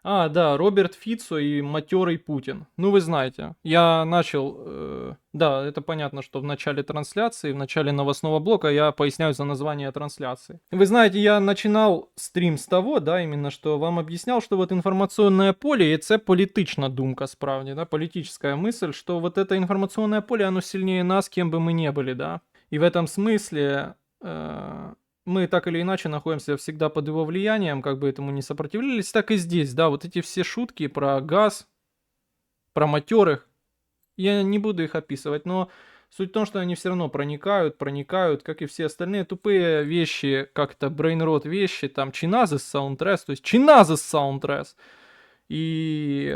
Да, Роберт Фицо и матерый Путин. Ну, вы знаете, я начал... да, это понятно, что в начале трансляции, в начале новостного блока я поясняю за название трансляции. Вы знаете, я начинал стрим с того, да, именно, что вам объяснял, что вот информационное поле, и це політична думка справді, да, политическая мысль, что вот это информационное поле, оно сильнее нас, кем бы мы ни были, да. И в этом смысле... мы так или иначе находимся всегда под его влиянием, как бы этому не сопротивлялись, так и здесь, да, вот эти все шутки про газ, про матерых, я не буду их описывать, но суть в том, что они все равно проникают, как и все остальные тупые вещи, как-то брейнрот вещи, там, чиназис саундтресс, то есть чиназис саундтресс, и,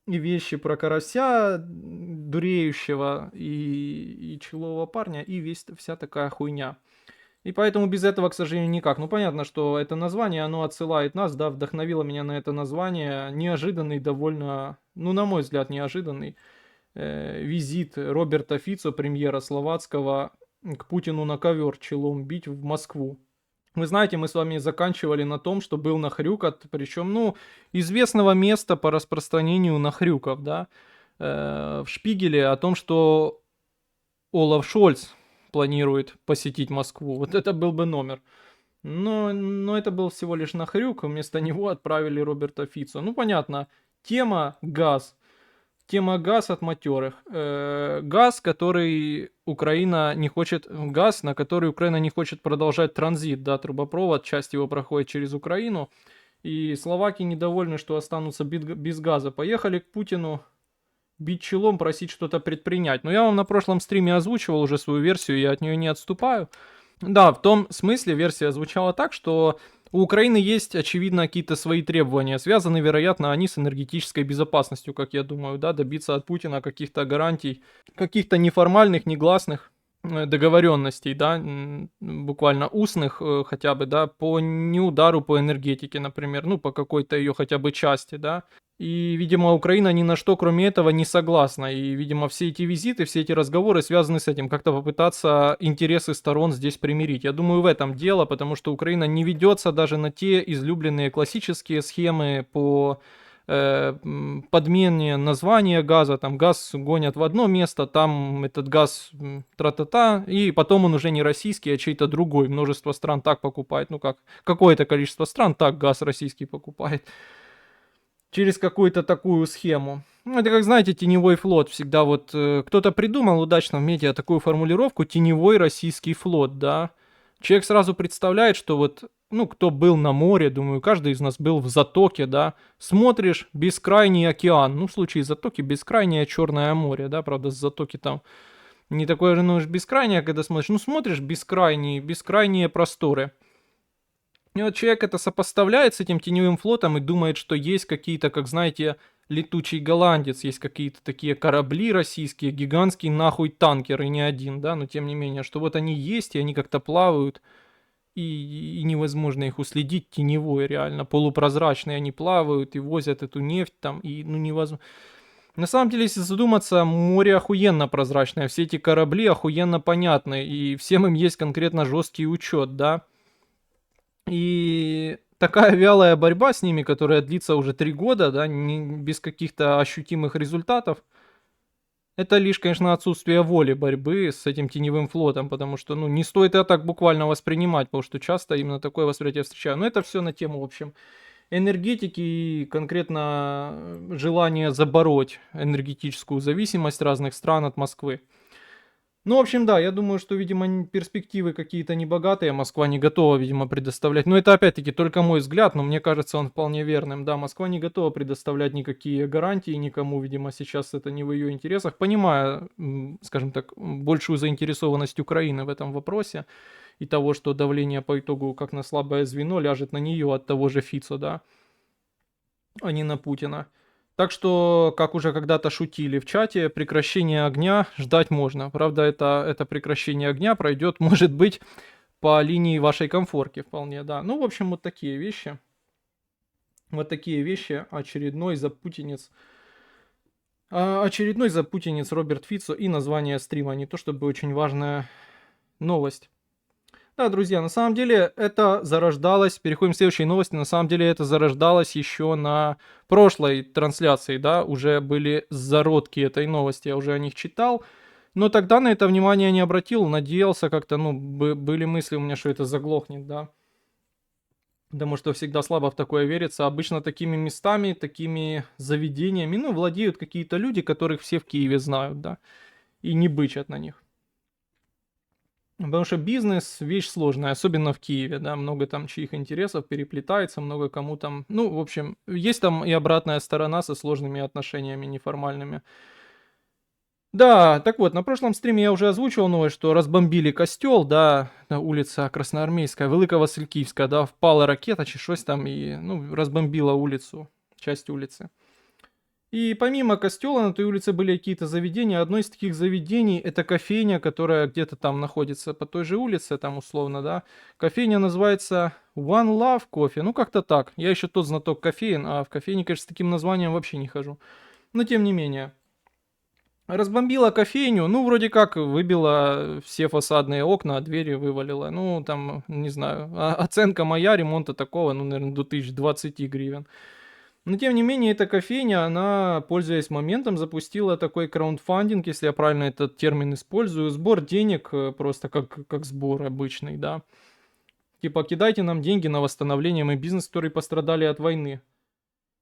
и вещи про карася дуреющего, и челового парня, и вся такая хуйня. И поэтому без этого, к сожалению, никак. Ну, понятно, что это название, оно отсылает нас, да, вдохновило меня на это название. Неожиданный довольно, ну, на мой взгляд, неожиданный визит Роберта Фицо, премьера словацкого, к Путину на ковер челом бить в Москву. Вы знаете, мы с вами заканчивали на том, что был нахрюкот, причем, ну, известного места по распространению нахрюков, да, в Шпигеле о том, что Олаф Шольц планирует посетить Москву. Вот это был бы номер. Но это был всего лишь нахрюк, вместо него отправили Роберта Фицо. Ну, понятно, тема газ. Тема газ от матерых. Газ, который Украина не хочет... Газ, на который Украина не хочет продолжать транзит, да, трубопровод, часть его проходит через Украину. И словаки недовольны, что останутся без газа. Поехали к Путину бить челом, просить что-то предпринять. Но я вам на прошлом стриме озвучивал уже свою версию, я от нее не отступаю. Да, в том смысле версия звучала так, что у Украины есть, очевидно, какие-то свои требования. Связаны, вероятно, они с энергетической безопасностью, как я думаю, да, добиться от Путина каких-то гарантий, каких-то неформальных, негласных договоренностей, да, буквально устных хотя бы, да, по неудару по энергетике, например, ну, по какой-то ее хотя бы части, да. И, видимо, Украина ни на что, кроме этого, не согласна. И, видимо, все эти визиты, все эти разговоры связаны с этим. Как-то попытаться интересы сторон здесь примирить. Я думаю, в этом дело, потому что Украина не ведется даже на те излюбленные классические схемы по подмене названия газа. Там газ гонят в одно место, там этот газ тра-та-та, и потом он уже не российский, а чей-то другой. Множество стран так покупает. Ну как, какое-то количество стран так газ российский покупает через какую-то такую схему. Ну, это как, знаете, теневой флот. Всегда вот кто-то придумал удачно в медиа такую формулировку «теневой российский флот», да. Человек сразу представляет, что вот, ну, кто был на море, думаю, каждый из нас был в затоке, да. Смотришь, бескрайний океан. Ну, в случае затоки бескрайнее Черное море, да, правда, с затоки там не такое же, ну, уж бескрайнее, когда смотришь. Ну, смотришь бескрайние просторы. И вот человек это сопоставляет с этим теневым флотом и думает, что есть какие-то, как знаете, летучий голландец, есть какие-то такие корабли российские, гигантский нахуй танкер, и не один, да, но тем не менее, что вот они есть, и они как-то плавают, и невозможно их уследить, теневой реально, полупрозрачные они плавают и возят эту нефть там, и ну невозможно. На самом деле, если задуматься, море охуенно прозрачное, все эти корабли охуенно понятны, и всем им есть конкретно жесткий учет, да. И такая вялая борьба с ними, которая длится уже 3 года, да, без каких-то ощутимых результатов, это лишь, конечно, отсутствие воли борьбы с этим теневым флотом, потому что, ну, не стоит это так буквально воспринимать, потому что часто именно такое восприятие встречаю. Но это все на тему, в общем, энергетики и конкретно желание забороть энергетическую зависимость разных стран от Москвы. Ну, в общем, да, я думаю, что, видимо, перспективы какие-то небогатые Москва не готова, видимо, предоставлять. Но это, опять-таки, только мой взгляд, но мне кажется он вполне верным. Да, Москва не готова предоставлять никакие гарантии никому, видимо, сейчас это не в ее интересах. Понимая, скажем так, большую заинтересованность Украины в этом вопросе и того, что давление по итогу, как на слабое звено, ляжет на нее от того же Фицо, да, а не на Путина. Так что, как уже когда-то шутили в чате, прекращение огня ждать можно. Правда, это прекращение огня пройдет, может быть, по линии вашей комфорки вполне, да. Ну, в общем, вот такие вещи. Вот такие вещи. Очередной запутинец Роберт Фицо и название стрима. Не то чтобы очень важная новость. Да, друзья, на самом деле это зарождалось, переходим к следующей новости, на самом деле это зарождалось еще на прошлой трансляции, да, уже были зародки этой новости, я уже о них читал, но тогда на это внимание не обратил, надеялся как-то, ну, были мысли у меня, что это заглохнет, да, потому что всегда слабо в такое верится. Обычно такими местами, такими заведениями, ну, владеют какие-то люди, которых все в Киеве знают, да, и не бычат на них. Потому что бизнес — вещь сложная, особенно в Киеве, да, много там чьих интересов переплетается, много кому там, ну, в общем, есть там и обратная сторона со сложными отношениями неформальными. Да, так вот, на прошлом стриме я уже озвучивал новость, что разбомбили костел, да, на улица Красноармейская, Велика Васильківська, да, впала ракета, чи щось там, и, ну, разбомбила улицу, часть улицы. И помимо костела на той улице были какие-то заведения. Одно из таких заведений — это кофейня, которая где-то там находится по той же улице, там условно, да. Кофейня называется One Love Coffee, ну как-то так. Я еще тот знаток кофеин, а в кофейне, конечно, с таким названием вообще не хожу. Но тем не менее. Разбомбила кофейню, ну, вроде как выбила все фасадные окна, а двери вывалила. Ну, там, не знаю, оценка моя ремонта такого, ну, наверное, до 1020 гривен. Но тем не менее, эта кофейня, она, пользуясь моментом, запустила такой краундфандинг, если я правильно этот термин использую, сбор денег, просто как сбор обычный, да. Типа, кидайте нам деньги на восстановление мы бизнес, которые пострадали от войны.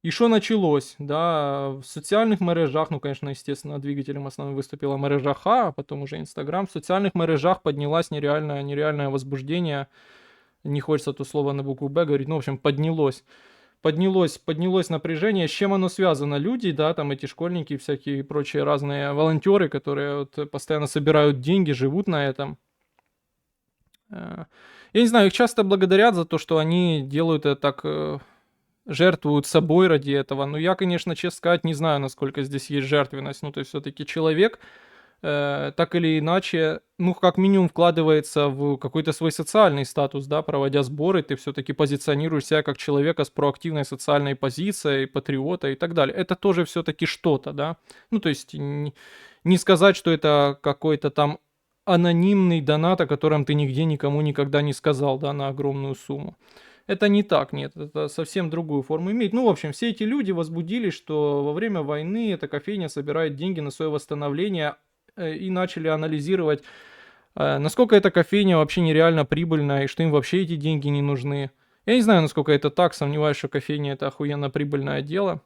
И что началось, да, в социальных мережах, ну, конечно, естественно, двигателем основным выступила мережа Ха, а потом уже Инстаграм. В социальных мережах поднялось нереальное возбуждение. Не хочется то слово на букву Б говорить, ну, в общем, поднялось напряжение. С чем оно связано? Люди, да, там эти школьники, всякие прочие разные волонтеры, которые вот постоянно собирают деньги, живут на этом. Я не знаю, их часто благодарят за то, что они делают это так, жертвуют собой ради этого. Но я, конечно, честно сказать, не знаю, насколько здесь есть жертвенность. Ну, то есть все-таки человек так или иначе, ну, как минимум вкладывается в какой-то свой социальный статус, да, проводя сборы, ты все-таки позиционируешь себя как человека с проактивной социальной позицией, патриота и так далее. Это тоже все-таки что-то, да. Ну, то есть не сказать, что это какой-то там анонимный донат, о котором ты нигде никому никогда не сказал, да, на огромную сумму. Это не так, нет, это совсем другую форму имеет. Ну, в общем, все эти люди возбудились, что во время войны эта кофейня собирает деньги на свое восстановление, и начали анализировать, насколько эта кофейня вообще нереально прибыльная, и что им вообще эти деньги не нужны. Я не знаю, насколько это так, сомневаюсь, что кофейня — это охуенно прибыльное дело.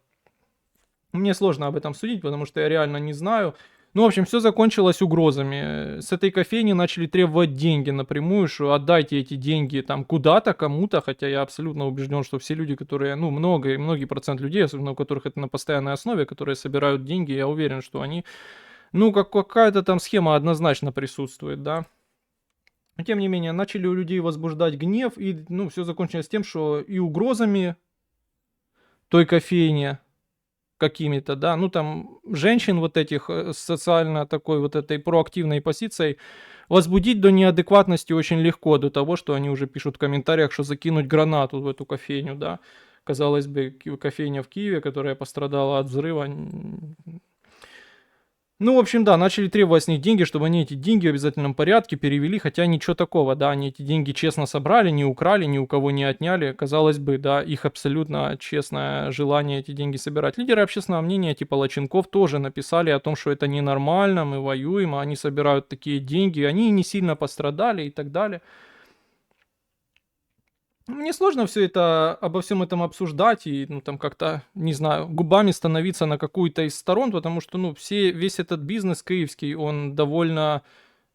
Мне сложно об этом судить, потому что я реально не знаю. Ну, в общем, все закончилось угрозами. С этой кофейни начали требовать деньги напрямую, что отдайте эти деньги там куда-то, кому-то, хотя я абсолютно убежден, что все люди, которые, ну, многие процент людей, особенно у которых это на постоянной основе, которые собирают деньги, я уверен, что они, ну, какая-то там схема однозначно присутствует, да. Но тем не менее, начали у людей возбуждать гнев, и, ну, все закончилось тем, что и угрозами той кофейни какими-то, да, ну, там, женщин вот этих с социально такой вот этой проактивной позицией возбудить до неадекватности очень легко, до того, что они уже пишут в комментариях, что закинуть гранату в эту кофейню, да. Казалось бы, кофейня в Киеве, которая пострадала от взрыва, ну, в общем, да, начали требовать с них деньги, чтобы они эти деньги в обязательном порядке перевели, хотя ничего такого, да, они эти деньги честно собрали, не украли, ни у кого не отняли, казалось бы, да, их абсолютно честное желание эти деньги собирать. Лидеры общественного мнения, типа Лоченков, тоже написали о том, что это ненормально, мы воюем, а они собирают такие деньги, они не сильно пострадали и так далее. Мне сложно все это, обо всем этом обсуждать и, ну, там как-то, не знаю, губами становиться на какую-то из сторон, потому что, ну, весь этот бизнес киевский, он довольно,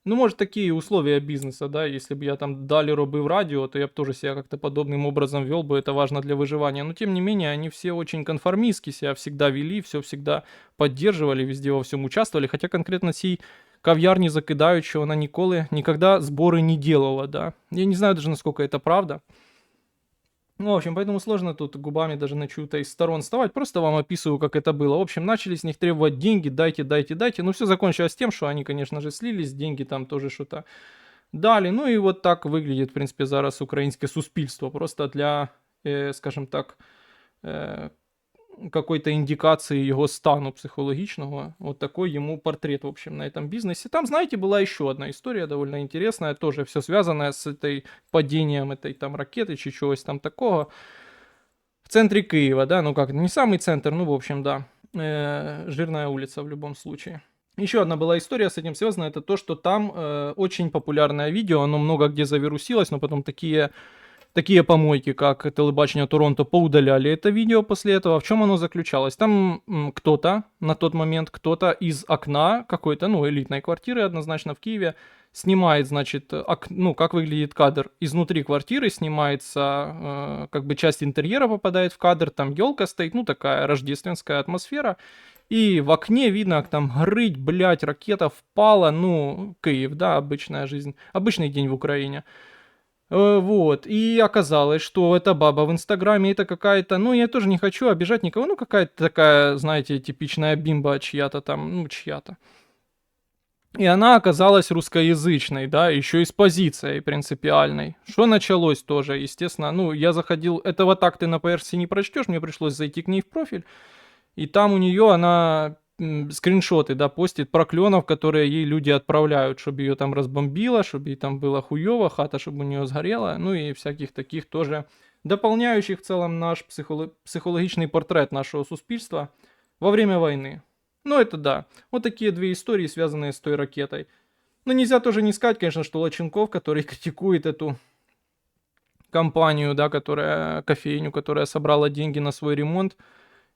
ну, может, такие условия бизнеса, да, если бы я там далі робив радио, то я бы тоже себя как-то подобным образом вел бы, это важно для выживания. Но, тем не менее, они все очень конформистски себя всегда вели, все всегда поддерживали, везде во всем участвовали, хотя конкретно сей кав'ярні закидаючого она никогда сборы не делала, да. Я не знаю даже, насколько это правда. Ну, в общем, поэтому сложно тут губами даже на чью-то из сторон вставать. Просто вам описываю, как это было. В общем, начали с них требовать деньги, дайте, дайте, дайте. Ну, все закончилось тем, что они, конечно же, слились, деньги там тоже что-то дали. Ну, и вот так выглядит, в принципе, зараз украинское суспільство. Просто для, скажем так, какой-то индикации его стану психологичного. Вот такой ему портрет, в общем, на этом бизнесе. Там, знаете, была еще одна история довольно интересная, тоже все связанное с этой падением этой там ракеты, чи чегось там такого. В центре Киева, да, ну как, не самый центр, ну, в общем, да, жирная улица в любом случае. Еще одна была история с этим связана, это то, что там очень популярное видео, оно много где завирусилось, но потом такие помойки, как телебачення Торонто, поудаляли это видео после этого. В чем оно заключалось? Там кто-то, на тот момент кто-то из окна какой-то, ну, элитной квартиры однозначно в Киеве, снимает, значит, ну, как выглядит кадр. Изнутри квартиры снимается, как бы часть интерьера попадает в кадр, там елка стоит, ну, такая рождественская атмосфера. И в окне видно, как там горыть, блядь, ракета впала, ну, Киев, да, обычная жизнь, обычный день в Украине. Вот, и оказалось, что эта баба в Инстаграме это какая-то, ну, я тоже не хочу обижать никого, ну, какая-то такая, знаете, типичная бимба чья-то там, ну, чья-то. И она оказалась русскоязычной, да, еще и с позицией принципиальной. Что началось тоже, естественно, ну, я заходил, этого так ты на PRC не прочтешь, мне пришлось зайти к ней в профиль, и там у нее она скриншоты, да, постит проклёнов, которые ей люди отправляют, чтобы ее там разбомбило, чтобы ей там было хуёво, хата, чтобы у нее сгорела, ну и всяких таких тоже дополняющих в целом наш психологичный портрет нашего суспільства во время войны. Ну это да, вот такие две истории, связанные с той ракетой. Но нельзя тоже не сказать, конечно, что Лоченков, который критикует эту компанию, да, которая, кофейню, которая собрала деньги на свой ремонт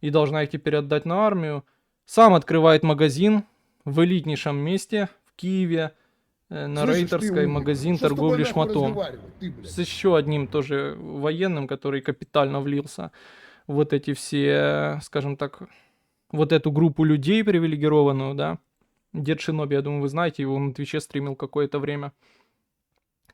и должна их теперь отдать на армию, сам открывает магазин в элитнейшем месте в Киеве, на Слышишь, Рейтерской, ты, магазин что с тобой торговли нахуй шматом. разговаривать, ты, блядь? С еще одним тоже военным, который капитально влился в вот эти все, скажем так, вот эту группу людей привилегированную, да. Дед Шиноби, я думаю, вы знаете, его на Твиче стримил какое-то время.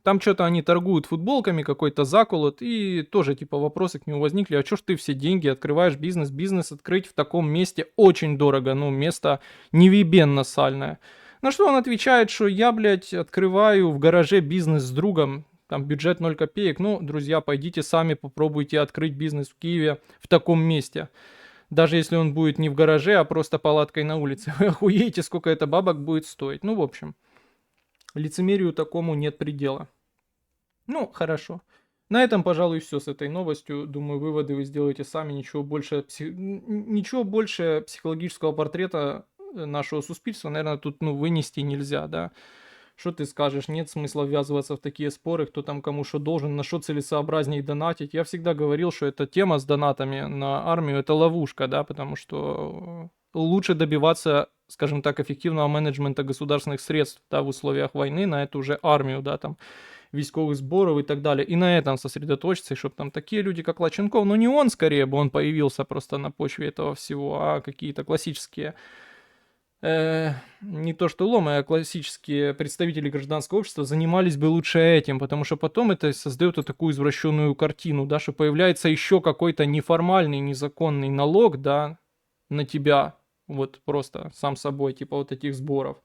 Там что-то они торгуют футболками, какой-то заколот, и тоже типа вопросы к нему возникли, а чё ж ты все деньги открываешь бизнес открыть в таком месте очень дорого, ну место невъебенно сальное. На что он отвечает, что я, блядь, открываю в гараже бизнес с другом, там бюджет 0 копеек, ну, друзья, пойдите сами попробуйте открыть бизнес в Киеве в таком месте. Даже если он будет не в гараже, а просто палаткой на улице. Вы охуеете, сколько это бабок будет стоить. Ну, в общем, лицемерию такому нет предела. Ну, хорошо. На этом, пожалуй, все с этой новостью. Думаю, выводы вы сделаете сами. Ничего больше психологического портрета нашего суспільства, наверное, тут ну, вынести нельзя, да. Что ты скажешь? Нет смысла ввязываться в такие споры, кто там кому что должен, на что целесообразнее донатить. Я всегда говорил, что эта тема с донатами на армию это ловушка, да, потому что лучше добиваться, скажем так, эффективного менеджмента государственных средств, да, в условиях войны на эту уже армию, да, там, військовых сборов и так далее. И на этом сосредоточиться, и чтобы там такие люди, как Лоченков, ну не он скорее бы, он появился просто на почве этого всего, а какие-то классические не то что ломы, а классические представители гражданского общества занимались бы лучше этим, потому что потом это создает вот такую извращенную картину, да, что появляется еще какой-то неформальный, незаконный налог, да, на тебя, вот просто сам собой, типа вот этих сборов.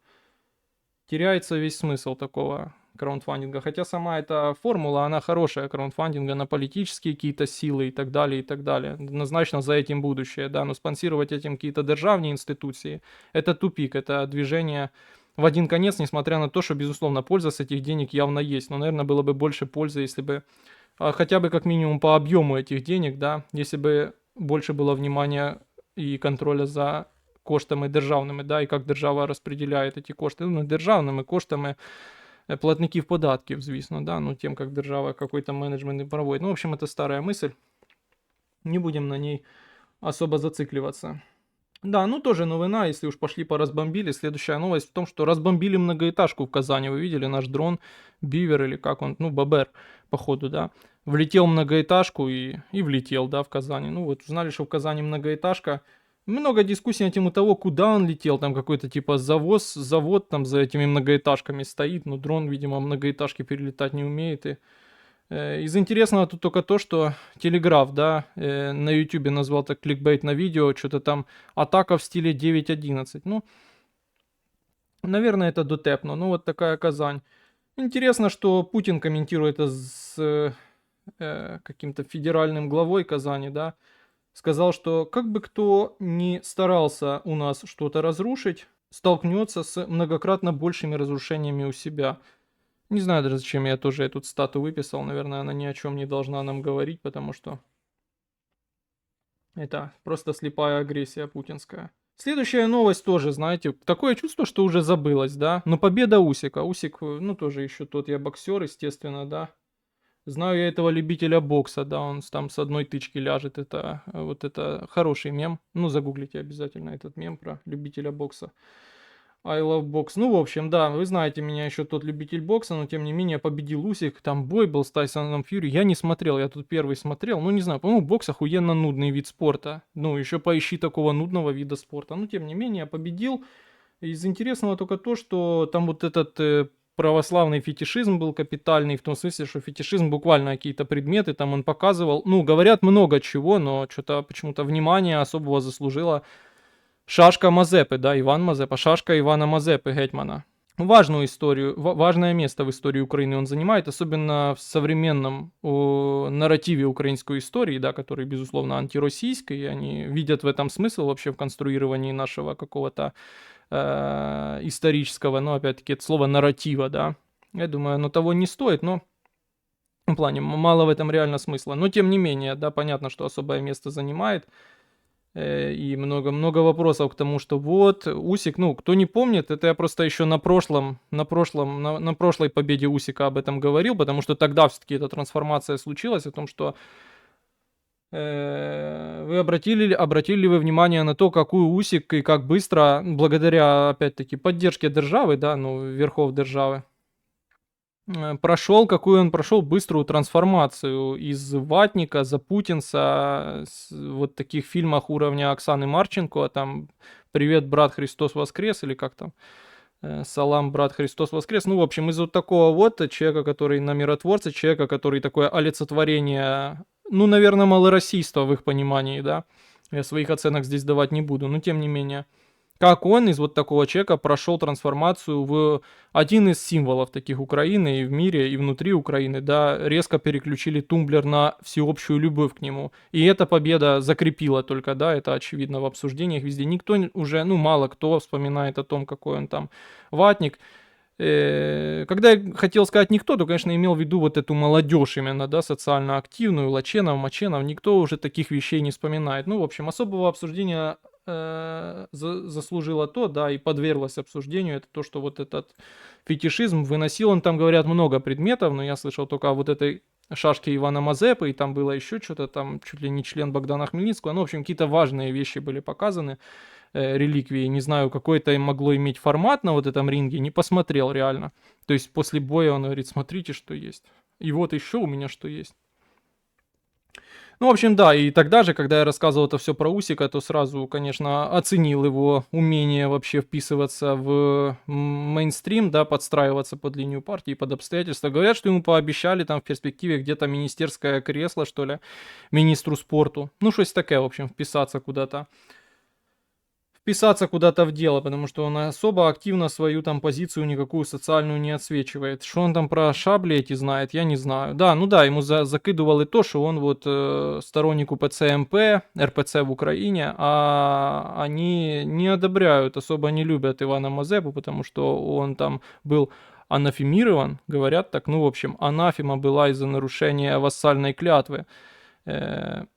Теряется весь смысл такого краундфандинга. Хотя сама эта формула, она хорошая краундфандинга на политические какие-то силы и так далее, и так далее. Однозначно за этим будущее, да, но спонсировать этим какие-то державные институции, это тупик, это движение в один конец, несмотря на то, что, безусловно, польза с этих денег явно есть. Но, наверное, было бы больше пользы, если бы хотя бы как минимум по объему этих денег, да, если бы больше было внимания і контроля за коштами державними, да, і як держава розподіляє ці кошти, ну, не державними коштами платників податків, звісно, да, ну, тем, как держава какой-то менеджмент не проводит. Ну, в общем, это старая мысль, не будем на ней особо зацикливаться. Да, ну тоже новина, если уж пошли по разбомбили. Следующая новость в том, что разбомбили многоэтажку в Казани. Вы видели наш дрон, Бивер или как он, ну, Бобер, походу, да. Влетел в многоэтажку и влетел, да, в Казани. Ну вот, узнали, что в Казани многоэтажка. Много дискуссий на тему того, куда он летел. Там какой-то типа завод там за этими многоэтажками стоит. Но дрон, видимо, многоэтажки перелетать не умеет. И из интересного тут только то, что Телеграф, да, на ютубе назвал так кликбейт на видео, что-то там атака в стиле 9.11. Ну, наверное, это дотепно. Ну, вот такая Казань. Интересно, что Путин комментирует это с каким-то федеральным главой Казани, да, сказал, что как бы кто ни старался у нас что-то разрушить, столкнется с многократно большими разрушениями у себя. Не знаю даже, зачем я тоже эту цитату выписал. Наверное, она ни о чем не должна нам говорить, потому что это просто слепая агрессия путинская. Следующая новость тоже, знаете, такое чувство, что уже забылось, да? Но победа Усика. Усик, ну, тоже еще тот я боксер, естественно, да? Знаю я этого любителя бокса, да, он там с одной тычки ляжет. Это вот это хороший мем. Ну, загуглите обязательно этот мем про любителя бокса. I love box. Ну, в общем, да, вы знаете меня еще тот любитель бокса, но тем не менее победил Усик. Там бой был с Тайсоном Фьюри. Я не смотрел, я тут первый смотрел. Ну, не знаю, по-моему, бокс охуенно нудный вид спорта. Ну, еще поищи такого нудного вида спорта. Но тем не менее, победил. Из интересного только то, что там вот этот православный фетишизм был капитальный, в том смысле, что фетишизм буквально какие-то предметы там он показывал. Ну, говорят много чего, но что-то почему-то внимание особого заслужила шашка Мазепы, да, Иван Мазепа, шашка Ивана Мазепы, гетьмана. Важную историю, важное место в истории Украины он занимает, особенно в современном нарративе украинской истории, да, который, безусловно, антироссийский, и они видят в этом смысл вообще в конструировании нашего какого-то исторического, но опять-таки это слово нарратива, да. Я думаю, оно того не стоит, но в плане мало в этом реально смысла. Но тем не менее, да, понятно, что особое место занимает. И много вопросов к тому, что вот Усик, ну, кто не помнит, это я просто еще на прошлой победе Усика об этом говорил, потому что тогда все-таки эта трансформация случилась, о том, что вы обратили ли вы внимание на то, какую Усик и как быстро, благодаря, опять-таки, поддержке державы, да, ну, верхов державы, какую он прошел быструю трансформацию из ватника, запутинца, вот таких фильмах уровня Оксаны Марченко, там «Привет, брат, Христос воскрес» или как там, «Салам, брат, Христос воскрес». Ну, в общем, из вот такого вот человека, который на миротворце, человека, который такое олицетворение, ну, наверное, малороссийства в их понимании, да. Я своих оценок здесь давать не буду, но тем не менее. Как он из вот такого человека прошел трансформацию в один из символов таких Украины и в мире, и внутри Украины, да, резко переключили тумблер на всеобщую любовь к нему. И эта победа закрепила только, да, это очевидно в обсуждениях везде. Никто уже, ну, мало кто вспоминает о том, какой он там ватник. Когда я хотел сказать никто, то, конечно, имел в виду вот эту молодежь именно, да, социально активную, Лаченов, Маченов, никто уже таких вещей не вспоминает. Ну, в общем, особого обсуждения заслужило то, да, и подверглось обсуждению, это то, что вот этот фетишизм выносил, он там, говорят, много предметов, но я слышал только о вот этой шашке Ивана Мазепы, и там было еще что-то там, чуть ли не член Богдана Хмельницкого, ну, в общем, какие-то важные вещи были показаны, реликвии, не знаю, какой это могло иметь формат на вот этом ринге, не посмотрел реально. То есть после боя он говорит, смотрите, что есть. И вот еще у меня что есть. Ну, в общем, да, и тогда же, когда я рассказывал это все про Усика, то сразу, конечно, оценил его умение вообще вписываться в мейнстрим, да, подстраиваться под линию партии, под обстоятельства. Говорят, что ему пообещали там в перспективе где-то министерское кресло, что ли, министру спорту. Ну, что-то такое, в общем, вписаться куда-то в дело, потому что он особо активно свою там позицию никакую социальную не отсвечивает. Что он там про шабли эти знает, я не знаю. Да, ну да, ему закидывал и то, что он вот сторонник УПЦ МП, РПЦ в Украине, а они не одобряют, особо не любят Ивана Мазепу, потому что он там был анафемирован, говорят так, ну в общем, анафема была из-за нарушения вассальной клятвы.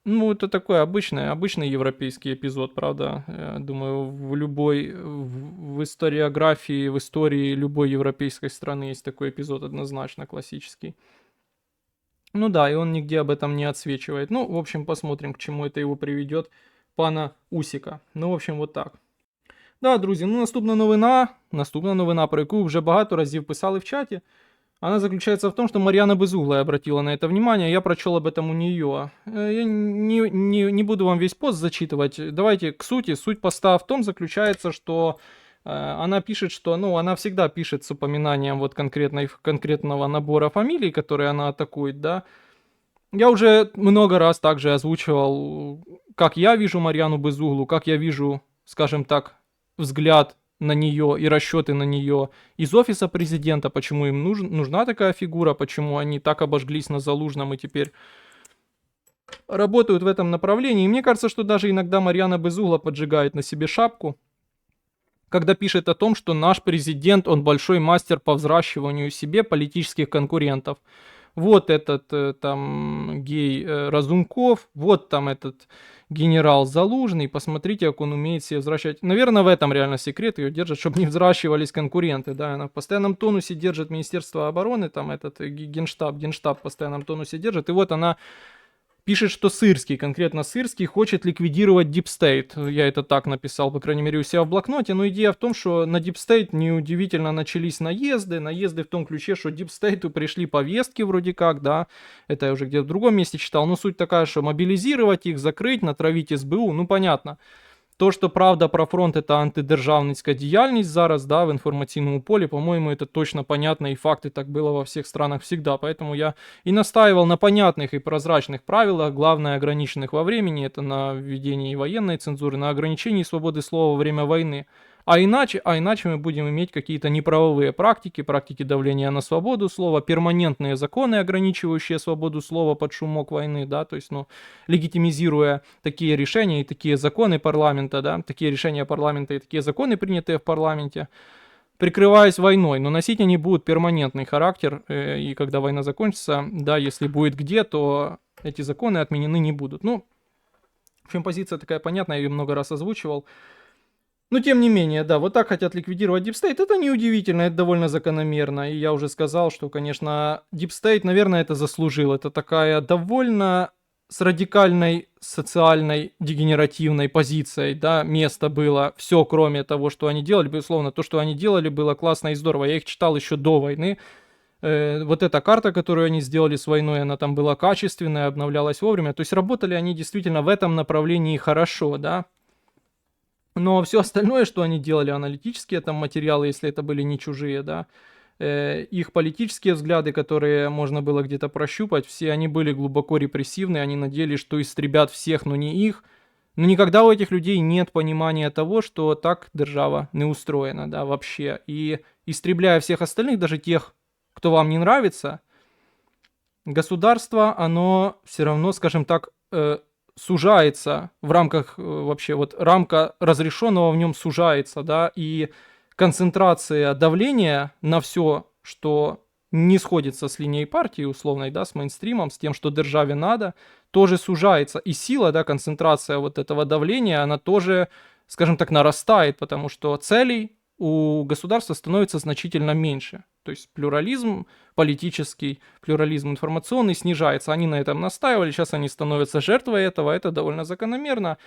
Ну, это такой обычный европейский эпизод, правда. Думаю, в историографии, в истории любой европейской страны есть такой эпизод однозначно классический. Ну да, и он нигде об этом не отсвечивает. Ну, в общем, посмотрим, к чему это его приведет пана Усика. Ну, в общем, вот так. Да, друзі, ну наступна новина, про яку вже багато разів писали в чаті. Она заключается в том, что Марьяна Безуглая обратила на это внимание, я прочел об этом у нее. Я не буду вам весь пост зачитывать, давайте к сути. Суть поста в том заключается, что она пишет, что, ну, она всегда пишет с упоминанием вот конкретного набора фамилий, которые она атакует, да. Я уже много раз также озвучивал, как я вижу Марьяну Безуглу, как я вижу, скажем так, взгляд на нее и расчеты на нее из офиса президента, почему им нужна такая фигура, почему они так обожглись на Залужном и теперь работают в этом направлении. И мне кажется, что даже иногда Марьяна Безугла поджигает на себе шапку, когда пишет о том, что наш президент, он большой мастер по взращиванию себе политических конкурентов. Вот этот там гей Разумков, вот там этот генерал Залужный, посмотрите, как он умеет себе взращивать. Наверное, в этом реально секрет, ее держат, чтобы не взращивались конкуренты, да, она в постоянном тонусе держит Министерство обороны, там этот генштаб в постоянном тонусе держит, и вот она пишет, что Сырский, конкретно Сырский, хочет ликвидировать Deep State. Я это так написал, по крайней мере, у себя в блокноте. Но идея в том, что на Deep State неудивительно начались наезды. Наезды в том ключе, что Deep State пришли повестки вроде как, да. Это я уже где-то в другом месте читал. Но суть такая, что мобилизировать их, закрыть, натравить СБУ, ну понятно. То, что правда про фронт это антидержавницька діяльність зараз, да, в информационном поле, по-моему, это точно понятно, и факты так было во всех странах всегда. Поэтому я и настаивал на понятных и прозрачных правилах, главное ограниченных во времени, это на введении военной цензуры, на ограничении свободы слова во время войны. А иначе мы будем иметь какие-то неправовые практики, практики давления на свободу слова, перманентные законы, ограничивающие свободу слова под шумок войны, да, то есть, ну, легитимизируя такие решения и такие законы парламента, да, такие решения парламента и такие законы, принятые в парламенте, прикрываясь войной, но носить они будут перманентный характер, и когда война закончится, да, если будет где, то эти законы отменены не будут. Ну, в общем, позиция такая понятная, я ее много раз озвучивал. Но тем не менее, да, вот так хотят ликвидировать Deep State. Это неудивительно, это довольно закономерно. И я уже сказал, что, конечно, Deep State, наверное, это заслужил. Это такая довольно с радикальной социальной дегенеративной позицией, да, место было все, кроме того, что они делали. Безусловно, то, что они делали, было классно и здорово. Я их читал еще до войны. Вот эта карта, которую они сделали с войной, она там была качественная, обновлялась вовремя. То есть работали они действительно в этом направлении хорошо, да. Но все остальное, что они делали, аналитические там материалы, если это были не чужие, да, их политические взгляды, которые можно было где-то прощупать, все они были глубоко репрессивны, они надеялись, что истребят всех, но не их. Но никогда у этих людей нет понимания того, что так держава не устроена, да, вообще. И истребляя всех остальных, даже тех, кто вам не нравится, государство, оно все равно, скажем так, сужается в рамках вообще, вот рамка разрешенного в нем сужается, да, и концентрация давления на все, что не сходится с линией партии условной, да, с мейнстримом, с тем, что державе надо, тоже сужается. И сила, да, концентрация вот этого давления, она тоже, скажем так, нарастает, потому что целей у государства становится значительно меньше. То есть плюрализм политический, плюрализм информационный снижается. Они на этом настаивали, сейчас они становятся жертвой этого, это довольно закономерно.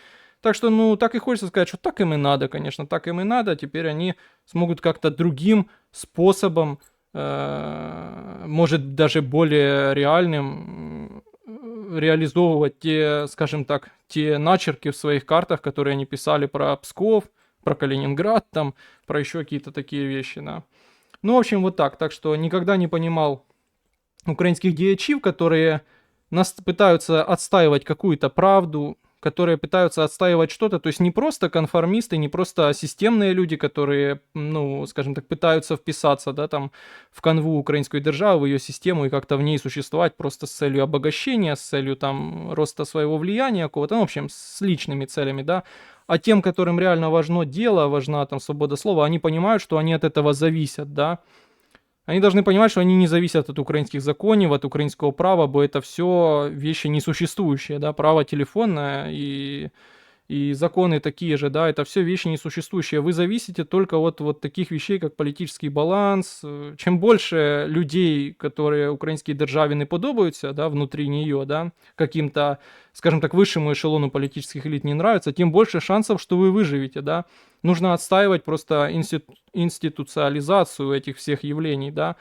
Так что, ну, так и хочется сказать, что так им и надо, конечно, так им и надо. Теперь они смогут как-то другим способом, может, даже более реальным, реализовывать те, скажем так, те начерки в своих картах, которые они писали про Псков, про Калининград, там, про еще какие-то такие вещи, да. Ну, в общем, вот так. Так что никогда не понимал украинских діячів, которые нас пытаются отстаивать какую-то правду, которые пытаются отстаивать что-то, то есть не просто конформисты, не просто системные люди, которые, ну, скажем так, пытаются вписаться, да, там, в канву украинской державы, в ее систему и как-то в ней существовать просто с целью обогащения, с целью, там, роста своего влияния какого-то, ну, в общем, с личными целями, да, а тем, которым реально важно дело, важна, там, свобода слова, они понимают, что они от этого зависят, да. Они должны понимать, что они не зависят от украинских законов, от украинского права, бо это все вещи несуществующие, да, право телефонное и законы такие же, да, это все вещи несуществующие. Вы зависите только от вот таких вещей, как политический баланс. Чем больше людей, которые украинские державе не подобаются, да, внутри нее, да, каким-то, скажем так, высшему эшелону политических элит не нравится, тем больше шансов, что вы выживете, да. Нужно отстаивать просто институциализацию этих всех явлений, да,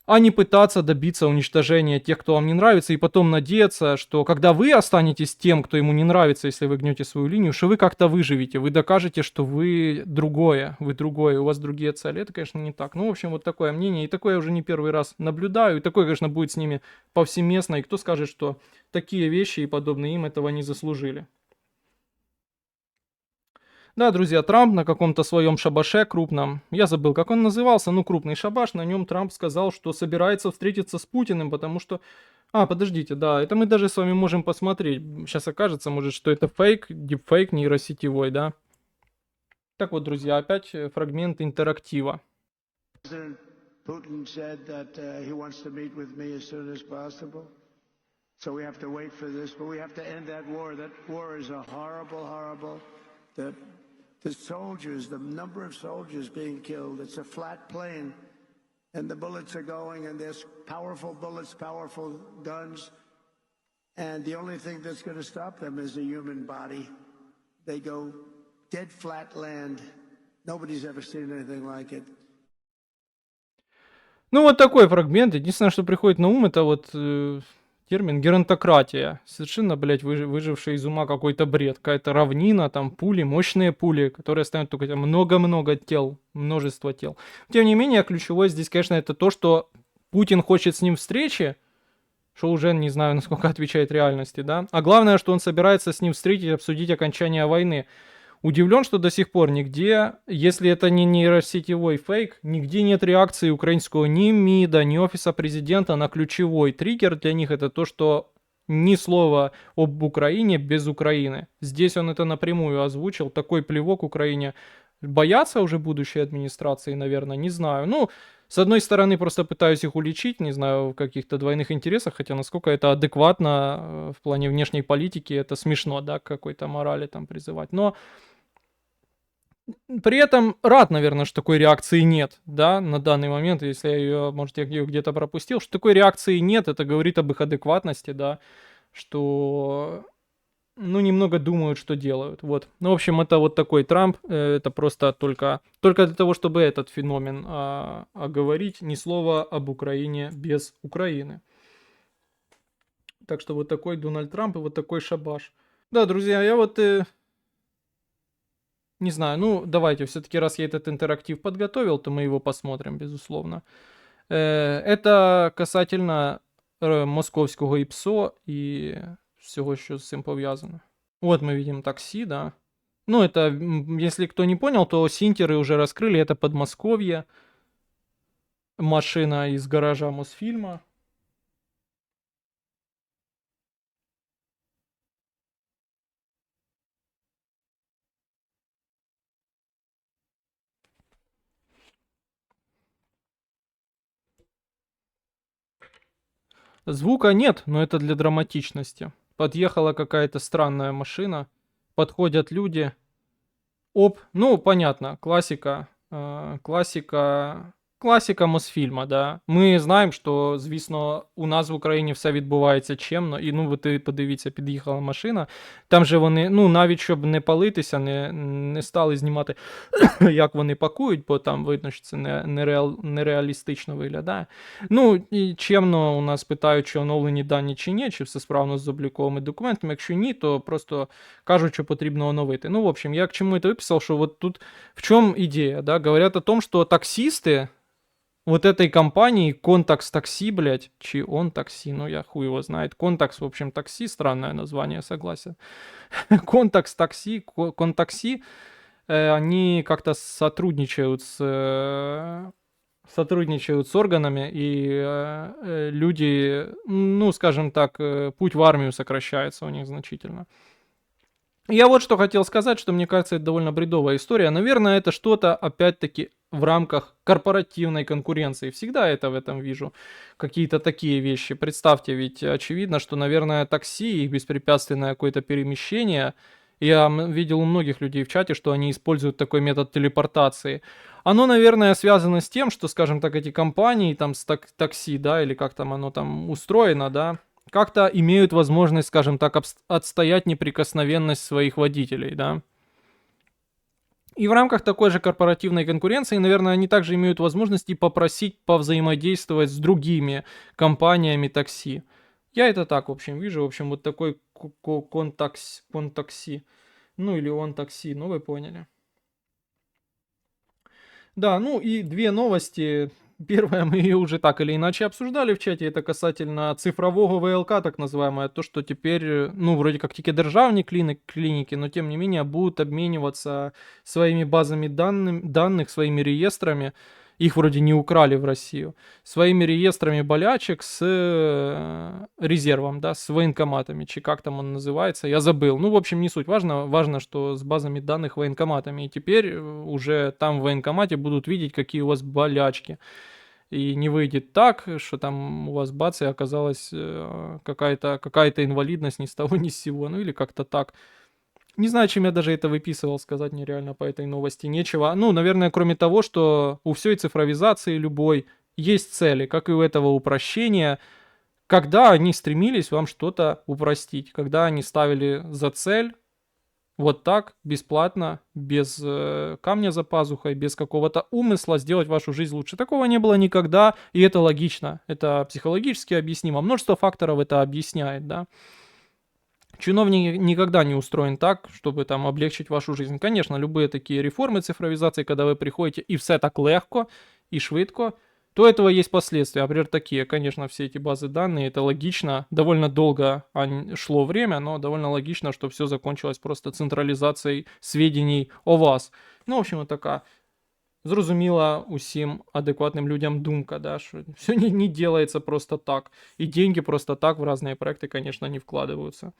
а не пытаться добиться уничтожения тех, кто вам не нравится, и потом надеяться, что когда вы останетесь тем, кто ему не нравится, если вы гнете свою линию, что вы как-то выживете, вы докажете, что вы другое, у вас другие цели. Это, конечно, не так. Ну, в общем, вот такое мнение, и такое я уже не первый раз наблюдаю, и такое, конечно, будет с ними повсеместно, и кто скажет, что такие вещи и подобные им этого не заслужили. Да, друзья, Трамп на каком-то своем шабаше крупном, я забыл, как он назывался, ну, крупный шабаш, на нем Трамп сказал, что собирается встретиться с Путиным, потому что... А, подождите, да, это мы даже с вами можем посмотреть. Сейчас окажется, может, что это фейк, дипфейк нейросетевой, да? Так вот, друзья, опять фрагмент интерактива. President Putin said that he wants to meet with me as soon as possible. So we have to wait for this, but we have to end that war. That war is a horrible, horrible. The soldiers, the number of soldiers being killed, it's a flat plane, and the bullets are going, and there's powerful bullets, powerful guns, and the only thing that's going to stop them is a human body. They go dead flat land. Nobody's ever seen anything like it. Ну, вот такой фрагмент. Единственное, что приходит на ум, это вот термин геронтократия. Совершенно, блядь, выживший из ума какой-то бред. Какая-то равнина, там пули, мощные пули, которые оставят только много-много тел, множество тел. Тем не менее, ключевое здесь, конечно, это то, что Путин хочет с ним встречи, что уже не знаю, насколько отвечает реальности, да. А главное, что он собирается с ним встретить, обсудить окончание войны. Удивлен, что до сих пор нигде, если это не нейросетевой фейк, нигде нет реакции украинского ни МИДа, ни офиса президента на ключевой триггер для них. Это то, что ни слова об Украине без Украины. Здесь он это напрямую озвучил. Такой плевок Украине. Боятся уже будущей администрации, наверное, не знаю. Ну, с одной стороны, просто пытаюсь их уличить, не знаю, в каких-то двойных интересах, хотя насколько это адекватно в плане внешней политики, это смешно, да, к какой-то морали там призывать. Но при этом рад, наверное, что такой реакции нет, да, на данный момент, если я ее, может, я ее где-то пропустил, что такой реакции нет, это говорит об их адекватности, да, что, ну, немного думают, что делают, вот. Ну, в общем, это вот такой Трамп, это просто только для того, чтобы этот феномен оговорить, ни слова об Украине без Украины. Так что вот такой Дональд Трамп и вот такой шабаш. Да, друзья, я вот... Не знаю, ну давайте, все-таки раз я этот интерактив подготовил, то мы его посмотрим, безусловно. Это касательно московського ІПСО і всього, що з цим пов'язано. Вот мы видим такси, да. Ну, это, если кто не понял, то синтеры уже раскрыли, это Подмосковье. Машина из гаража Мосфильма. Звука нет, но это для драматичности. Подъехала какая-то странная машина, подходят люди. Оп, ну, понятно, классика, класика Мосфільма, да. Ми знаємо, що, звісно, у нас в Україні все відбувається чемно, і, ну, ви подивіться, під'їхала машина, там же вони, ну, навіть щоб не палитися, не стали знімати, як вони пакують, бо там видно, що це нереалістично виглядає. Ну, і чемно у нас питають, чи оновлені дані чи ні, чи все справно з обліковими документами, якщо ні, то просто кажуть, що потрібно оновити. Ну, в общем, я к чему это выписал, что вот тут в чем идея, да, говорят о том, что таксисты вот этой компании Contax Taxi, блядь, чи он такси, ну я хуй его знает, Contax, в общем, такси, странное название, согласен. Contax Taxi, Contaxi, они как-то сотрудничают с органами, и люди, ну, скажем так, путь в армию сокращается у них значительно. Я вот что хотел сказать, что мне кажется, это довольно бредовая история. Наверное, это что-то, опять-таки, в рамках корпоративной конкуренции. Всегда это в этом вижу. Какие-то такие вещи. Представьте, ведь очевидно, что, наверное, такси, их беспрепятственное какое-то перемещение. Я видел у многих людей в чате, что они используют такой метод телепортации. Оно, наверное, связано с тем, что, скажем так, эти компании там с такси, да, или как там оно там устроено, да, как-то имеют возможность, скажем так, отстоять неприкосновенность своих водителей, да. И в рамках такой же корпоративной конкуренции, наверное, они также имеют возможность и попросить повзаимодействовать с другими компаниями такси. Я это так, в общем, вижу. В общем, вот такой контакси. Ну, или он такси, ну, вы поняли. Да, ну и две новости. Первое, мы ее уже так или иначе обсуждали в чате, это касательно цифрового ВЛК, так называемое, то, что теперь, ну, вроде как тільки державні клиники, но тем не менее будут обмениваться своими базами данных, своими реестрами, их вроде не украли в Россию, своими реестрами болячек с резервом, да, с военкоматами, чи как там он называется, я забыл. Ну, в общем, не суть. Важно, что с базами данных военкоматами. И теперь уже там в военкомате будут видеть, какие у вас болячки. И не выйдет так, что там у вас бац, и оказалась какая-то инвалидность ни с того ни с сего, ну или как-то так. Не знаю, чем я даже это выписывал, сказать нереально по этой новости нечего. Ну, наверное, кроме того, что у всей цифровизации любой есть цели, как и у этого упрощения, когда они стремились вам что-то упростить, когда они ставили за цель вот так, бесплатно, без камня за пазухой, без какого-то умысла сделать вашу жизнь лучше. Такого не было никогда, и это логично, это психологически объяснимо. Множество факторов это объясняет, да. Чиновник никогда не устроен так, чтобы там облегчить вашу жизнь. Конечно, любые такие реформы цифровизации, когда вы приходите и все так легко и швидко, то этого есть последствия. Например, такие, конечно, все эти базы данных, это логично, довольно долго шло время, но довольно логично, что все закончилось просто централизацией сведений о вас. Ну, в общем, вот така зрозуміла усім адекватним людям думка, да, что все не делается просто так. И деньги просто так в разные проекты, конечно, не вкладываются.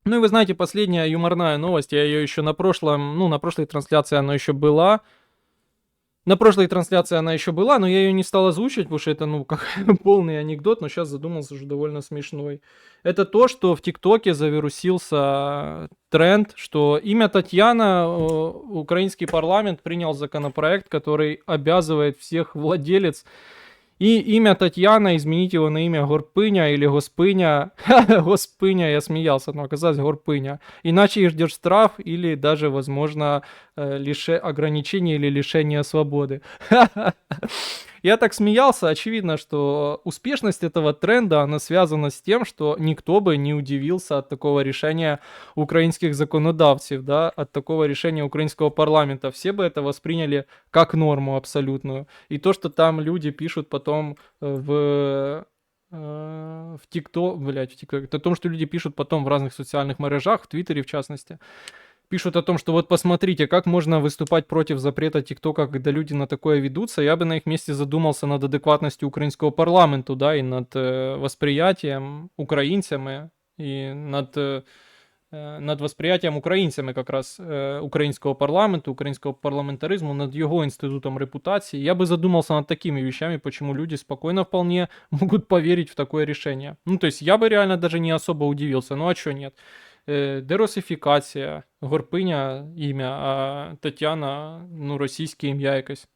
Ну и вы знаете, последняя юморная новость, я ее еще на прошлой трансляции она еще была. На прошлой трансляции она еще была, но я ее не стал озвучивать, потому что это, ну, как полный анекдот, но сейчас задумался, что довольно смешной. Это то, что в ТикТоке завирусился тренд, что имя Татьяна, украинский парламент принял законопроект, который обязывает всех владелец и имя Татьяна изменить его на имя Горпыня или Госпыня. Госпыня, я смеялся, но оказалось Горпыня. Иначе их ждет штраф или даже, возможно, ограничение или лишение свободы. Я так смеялся, очевидно, что успешность этого тренда, она связана с тем, что никто бы не удивился от такого решения украинских законодавцев, да, от такого решения украинского парламента. Все бы это восприняли как норму абсолютную. И то, что там люди пишут потом в ТикТок, это о том, что люди пишут потом в разных социальных мережах, в Твиттере в частности, пишут о том, что вот посмотрите, как можно выступать против запрета ТикТока, когда люди на такое ведутся. Я бы на их месте задумался над адекватностью украинского парламента, да, и над восприятием украинцами, и над восприятием украинцами как раз украинского парламента, украинского парламентаризму, над его институтом репутации. Я бы задумался над такими вещами, почему люди спокойно вполне могут поверить в такое решение. Ну, то есть я бы реально даже не особо удивился, ну а чё нет? Дерусифікація, Горпиня ім'я, а Тетяна, ну, російське ім'я якесь.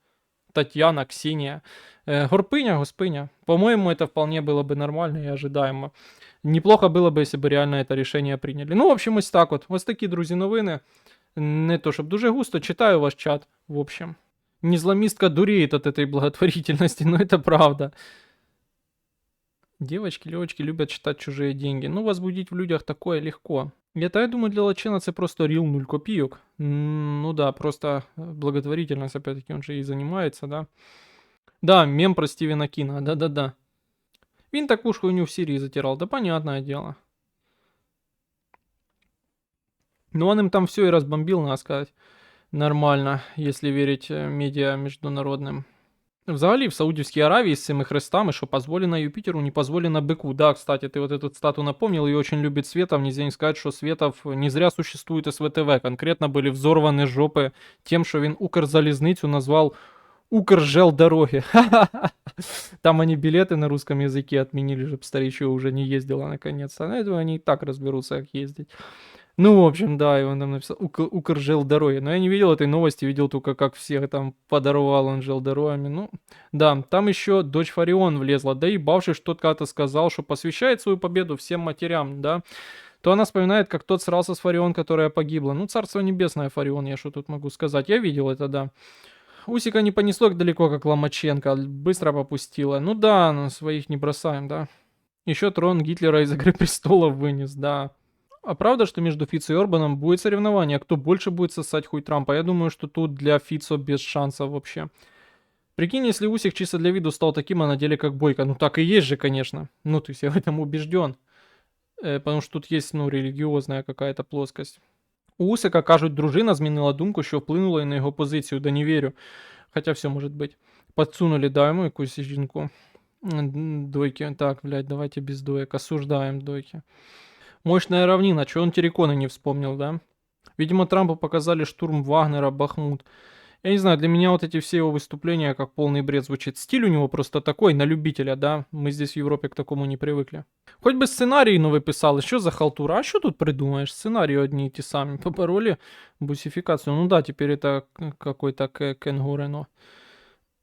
Татьяна, Ксения. Горпыня, Госпыня. По-моему, это вполне было бы нормально и ожидаемо. Неплохо было бы, если бы реально это решение приняли. Ну, в общем, ось так от. Ось такі, друзі, новини. Не то, щоб дуже густо. Читаю ваш чат, в общем. Незломистка дуреет от этой благотворительности, но это правда. Девочки, левочки любят читать чужие деньги. Ну, возбудить в людях такое легко. Это, я думаю, для Лачина це просто рил 0 копеек. Ну да, просто благотворительность, опять-таки, он же и занимается, да. Да, мем про Стивена Кинга, да-да-да. Він такую ж хуйню в Сирии затирал, да понятное дело. Ну, он им там все и разбомбил, надо сказать. Нормально, если верить медиа международным. Взагалі, в Саудівській Аравії з цими хрестами, що позволено Юпітеру, не позволено быку. Да, кстати, ты вот эту цитату напомнил, ее очень любит Светов. Нельзя не сказать, что Светов не зря существует СВТВ. Конкретно были взорваны жопы тем, что він Укрзалізницю назвал Укржелдороги. Там они билеты на русском языке отменили, чтобы старичок уже не ездила наконец-то. На этого они и так разберутся, как ездить. Ну, в общем, да, и он там написал Укржелдороги. Но я не видел этой новости, видел только, как всех там подорвал он желдорогами. Ну, да, там еще дочь Фарион влезла. Да и бавший что-то когда-то сказал, что посвящает свою победу всем матерям, да. То она вспоминает, как тот срался с Фарион, которая погибла. Ну, царство небесное, Фарион, я что тут могу сказать. Я видел это, да. Усика не понесло далеко, как Ломаченко, быстро попустила. Ну да, но своих не бросаем, да. Еще трон Гитлера из «Игры престолов» вынес, да. А правда, что между Фицо и Орбаном будет соревнование? Кто больше будет сосать хуй Трампа? Я думаю, что тут для Фицо без шансов вообще. Прикинь, если Усик чисто для виду стал таким, а на деле как Бойко. Ну так и есть же, конечно. Ну, то есть я в этом убежден. Потому что тут есть, ну, релігіозна какая-то плоскость. У Усика, кажуть, дружина змінила думку, що вплинула і на його позицію. Да не вірю. Хоча все може бути. Подсунули, да, йому якусь жінку. Дойки. Так, блядь, давайте без доек. Осуждаем дойки. Мощная равнина. Чего он терриконы не вспомнил, да? Видимо, Трампу показали штурм Вагнера, Бахмут. Я не знаю, для меня вот эти все его выступления как полный бред звучит. Стиль у него просто такой, на любителя, да? Мы здесь в Европе к такому не привыкли. Хоть бы сценарий новый писали, что за халтура? А что тут придумаешь? Сценарии одни и те сами. Побороли бусификацию. Ну да, теперь это какой-то Кенгу Рено.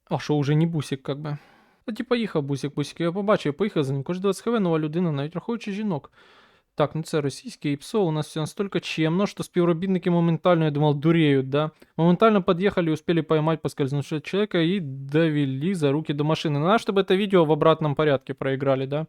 А що, уже не бусик, как би. Тоді поїхав бусик, я побачив, я поїхав за ним. Кожен 20 хв нова людина, навіть рахуючи жінок. Так, ну це російське ІПСО, у нас все настолько чемно, что співробітники моментально, я думал, дуреют, да? Моментально подъехали и успели поймать поскользнувшего человека и довели за руки до машины. Надо, чтобы это видео в обратном порядке проиграли, да?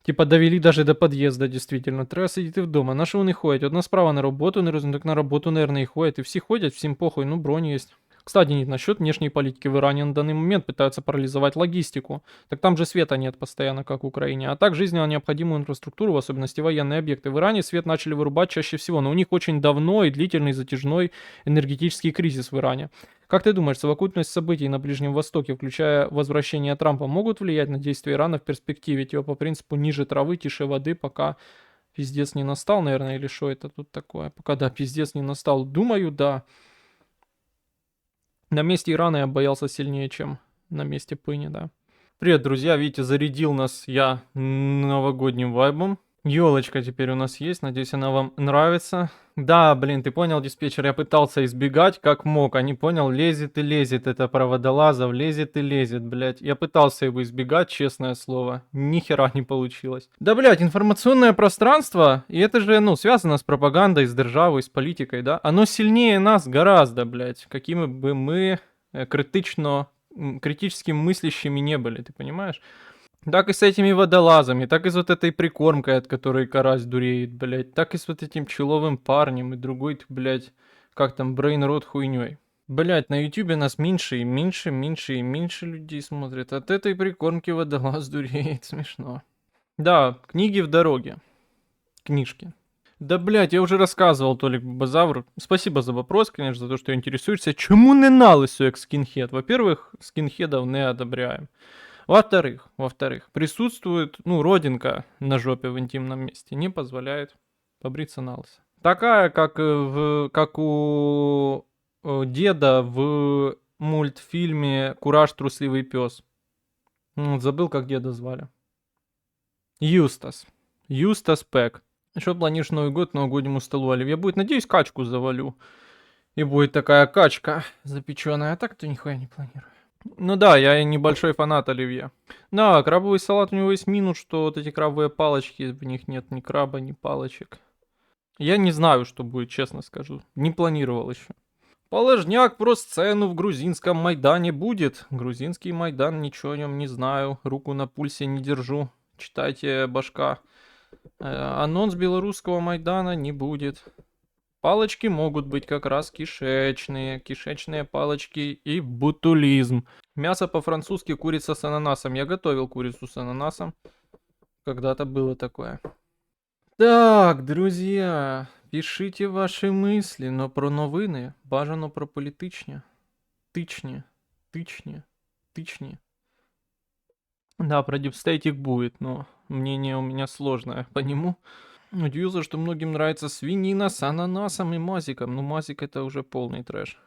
Типа довели даже до подъезда, действительно. Треба сидіти вдома. На що вони ходять? Одна справа на роботу, не розумію, так на роботу, наверное, і ходять. І всі ходять, всім похуй, ну бронь есть. Кстати, насчет внешней политики в Иране на данный момент пытаются парализовать логистику. Так там же света нет постоянно, как в Украине. А так жизненно необходимую инфраструктуру, в особенности военные объекты. В Иране свет начали вырубать чаще всего, но у них очень давно и длительный затяжной энергетический кризис в Иране. Как ты думаешь, совокупность событий на Ближнем Востоке, включая возвращение Трампа, могут влиять на действия Ирана в перспективе? Типа по принципу ниже травы, тише воды, пока пиздец не настал, наверное, или что это тут такое? Пока, да, пиздец не настал. Думаю, да. На месте Ирана я боялся сильнее, чем на месте Пыни, да. Привет, друзья, видите, зарядил нас я новогодним вайбом. Елочка теперь у нас есть, надеюсь, она вам нравится. Да, блин, ты понял, диспетчер, я пытался избегать как мог, а не понял, лезет и лезет это проводолазов, лезет и лезет, блядь. Я пытался его избегать, честное слово, ни хера не получилось. Да, блядь, информационное пространство, и это же, ну, связано с пропагандой, с державой, с политикой, да, оно сильнее нас гораздо, блядь, какими бы мы критически мыслящими не были, ты понимаешь? Так и с этими водолазами, так и с вот этой прикормкой, от которой карась дуреет, блядь, так и с вот этим человым парнем и другой, блядь, как там, брейнрот хуйней. Блядь, на ютубе нас меньше и меньше, меньше и меньше людей смотрят. От этой прикормки водолаз дуреет, смешно. Да, книги в дороге. Книжки. Да, блядь, я уже рассказывал, Толик Базавр. Спасибо за вопрос, конечно, за то, что интересуешься. Чему не на лысо, як скинхед? Во-первых, скинхедов не одобряем. Во-вторых, присутствует, ну, родинка на жопе в интимном месте, не позволяет побриться на лысо. Такая, как у деда в мультфильме «Кураж, трусливый пес». Забыл, как деда звали. Юстас. Юстас Пэк. Что планируешь Новый год новогоднему столу, Оливье? Будет, надеюсь, качку завалю. И будет такая качка запеченная, а так-то нихуя не планирую. Ну да, я небольшой фанат оливье. Да, крабовый салат у него есть минус, что вот эти крабовые палочки, в них нет ни краба, ни палочек. Я не знаю, что будет, честно скажу. Не планировал еще. Положняк про сцену в грузинском Майдане будет. Грузинский Майдан, ничего о нем не знаю. Руку на пульсе не держу. Читайте башка. Анонс белорусского Майдана не будет. Палочки могут быть как раз кишечные палочки и бутулизм. Мясо по-французски курица с ананасом. Я готовил курицу с ананасом. Когда-то было такое. Так, друзья, пишите ваши мысли, но про новини бажано про політичні. Тычни. Да, про дипстейтик будет, но мнение у меня сложное по нему. Удивился, что многим нравится свинина с ананасом и мазиком. Ну, мазик это уже полный трэш.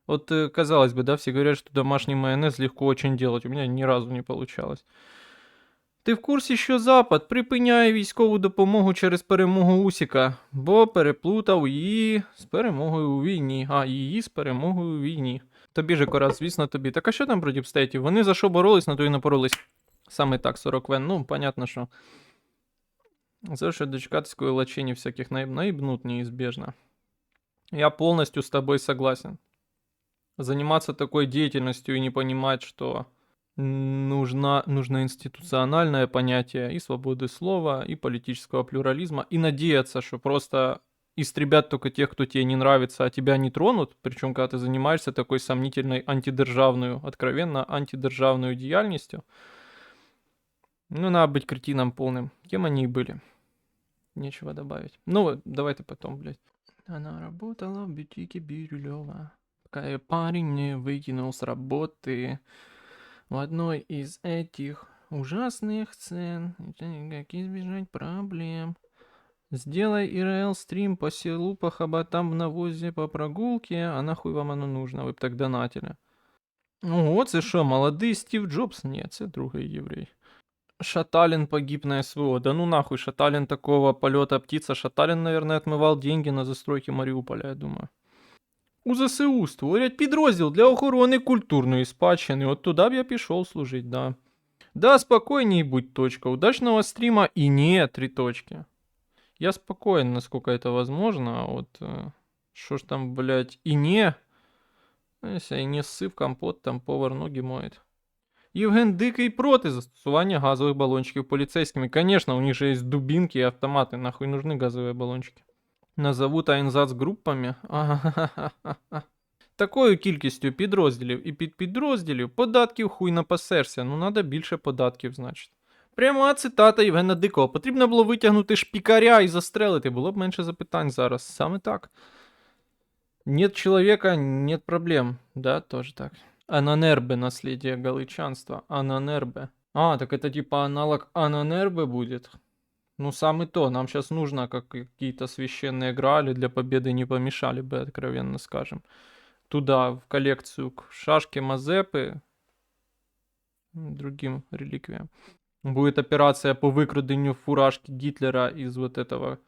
Вот, казалось бы, да, все говорят, что домашний майонез легко очень делать. У меня ни разу не получалось. Ти в курсі, що Запад припиняє військову допомогу через перемогу Усіка, бо переплутав її з перемогою у війні. А, її з перемогою у війні. Тобі же, Кораз, звісно, тобі. Так а що там про діпстейтів? Вони за що боролись, на то і напоролись. Саме так, 40 вен. Ну, понятно, що... За что дочкаться такой лачени всяких наебнут неизбежно. Я полностью с тобой согласен. Заниматься такой деятельностью и не понимать, что нужно институциональное понятие и свободы слова, и политического плюрализма, и надеяться, что просто истребят только тех, кто тебе не нравится, а тебя не тронут, причем когда ты занимаешься такой сомнительной антидержавную, откровенно антидержавную деятельностью, ну, надо быть кретином полным. Кем они и были. Нечего добавить. Ну, давайте потом, блядь. Она работала в бутике Бирюлева, пока ее парень не выкинул с работы. В одной из этих ужасных сцен, как избежать проблем. Сделай ИРЛ стрим по селу, по хоботам в навозе, по прогулке, а нахуй вам оно нужно, ви б так донатили. Ого, це що, молодий Стів Джобс? Ні, це другий єврей. Шаталин погиб на СВО. Да ну нахуй, Шаталин такого полета птица. Шаталин, наверное, отмывал деньги на застройки Маріуполя, я думаю. У ЗСУ створять підрозділ для охорони культурної спадщини. От туди б я пішов служить, да. Да, спокойней будь, точка. Удачного стрима и не 3 точки. Я спокоен, насколько это возможно, а вот что ж там, блядь, и не... Если и не ссыв компот, там повар ноги моет. Євген Дикий проти застосування газових балончиків поліцейськими. Конечно, у них же есть дубинки и автоматы, нахуй нужны газовые баллончики. Назовут айнзац группами. Такою кількістю підрозділів і підпідрозділів податків хуй напасешся. Ну, надо більше податків, значить. Пряма цитата Євгена Дикого. Потрібно було витягнути шпікаря і застрелити. Було б менше запитань зараз. Саме так. Нет человека, нет проблем. Да, тоже так. Ананербе, наследие галичанства. Ананербе. А, так это типа аналог Ананербе будет? Ну, самый то. Нам сейчас нужно, как какие-то священные грали для победы не помешали бы, откровенно скажем. Туда, в коллекцию к шашке Мазепы, другим реликвиям. Будет операция по выкрадению фуражки Гитлера из вот этого,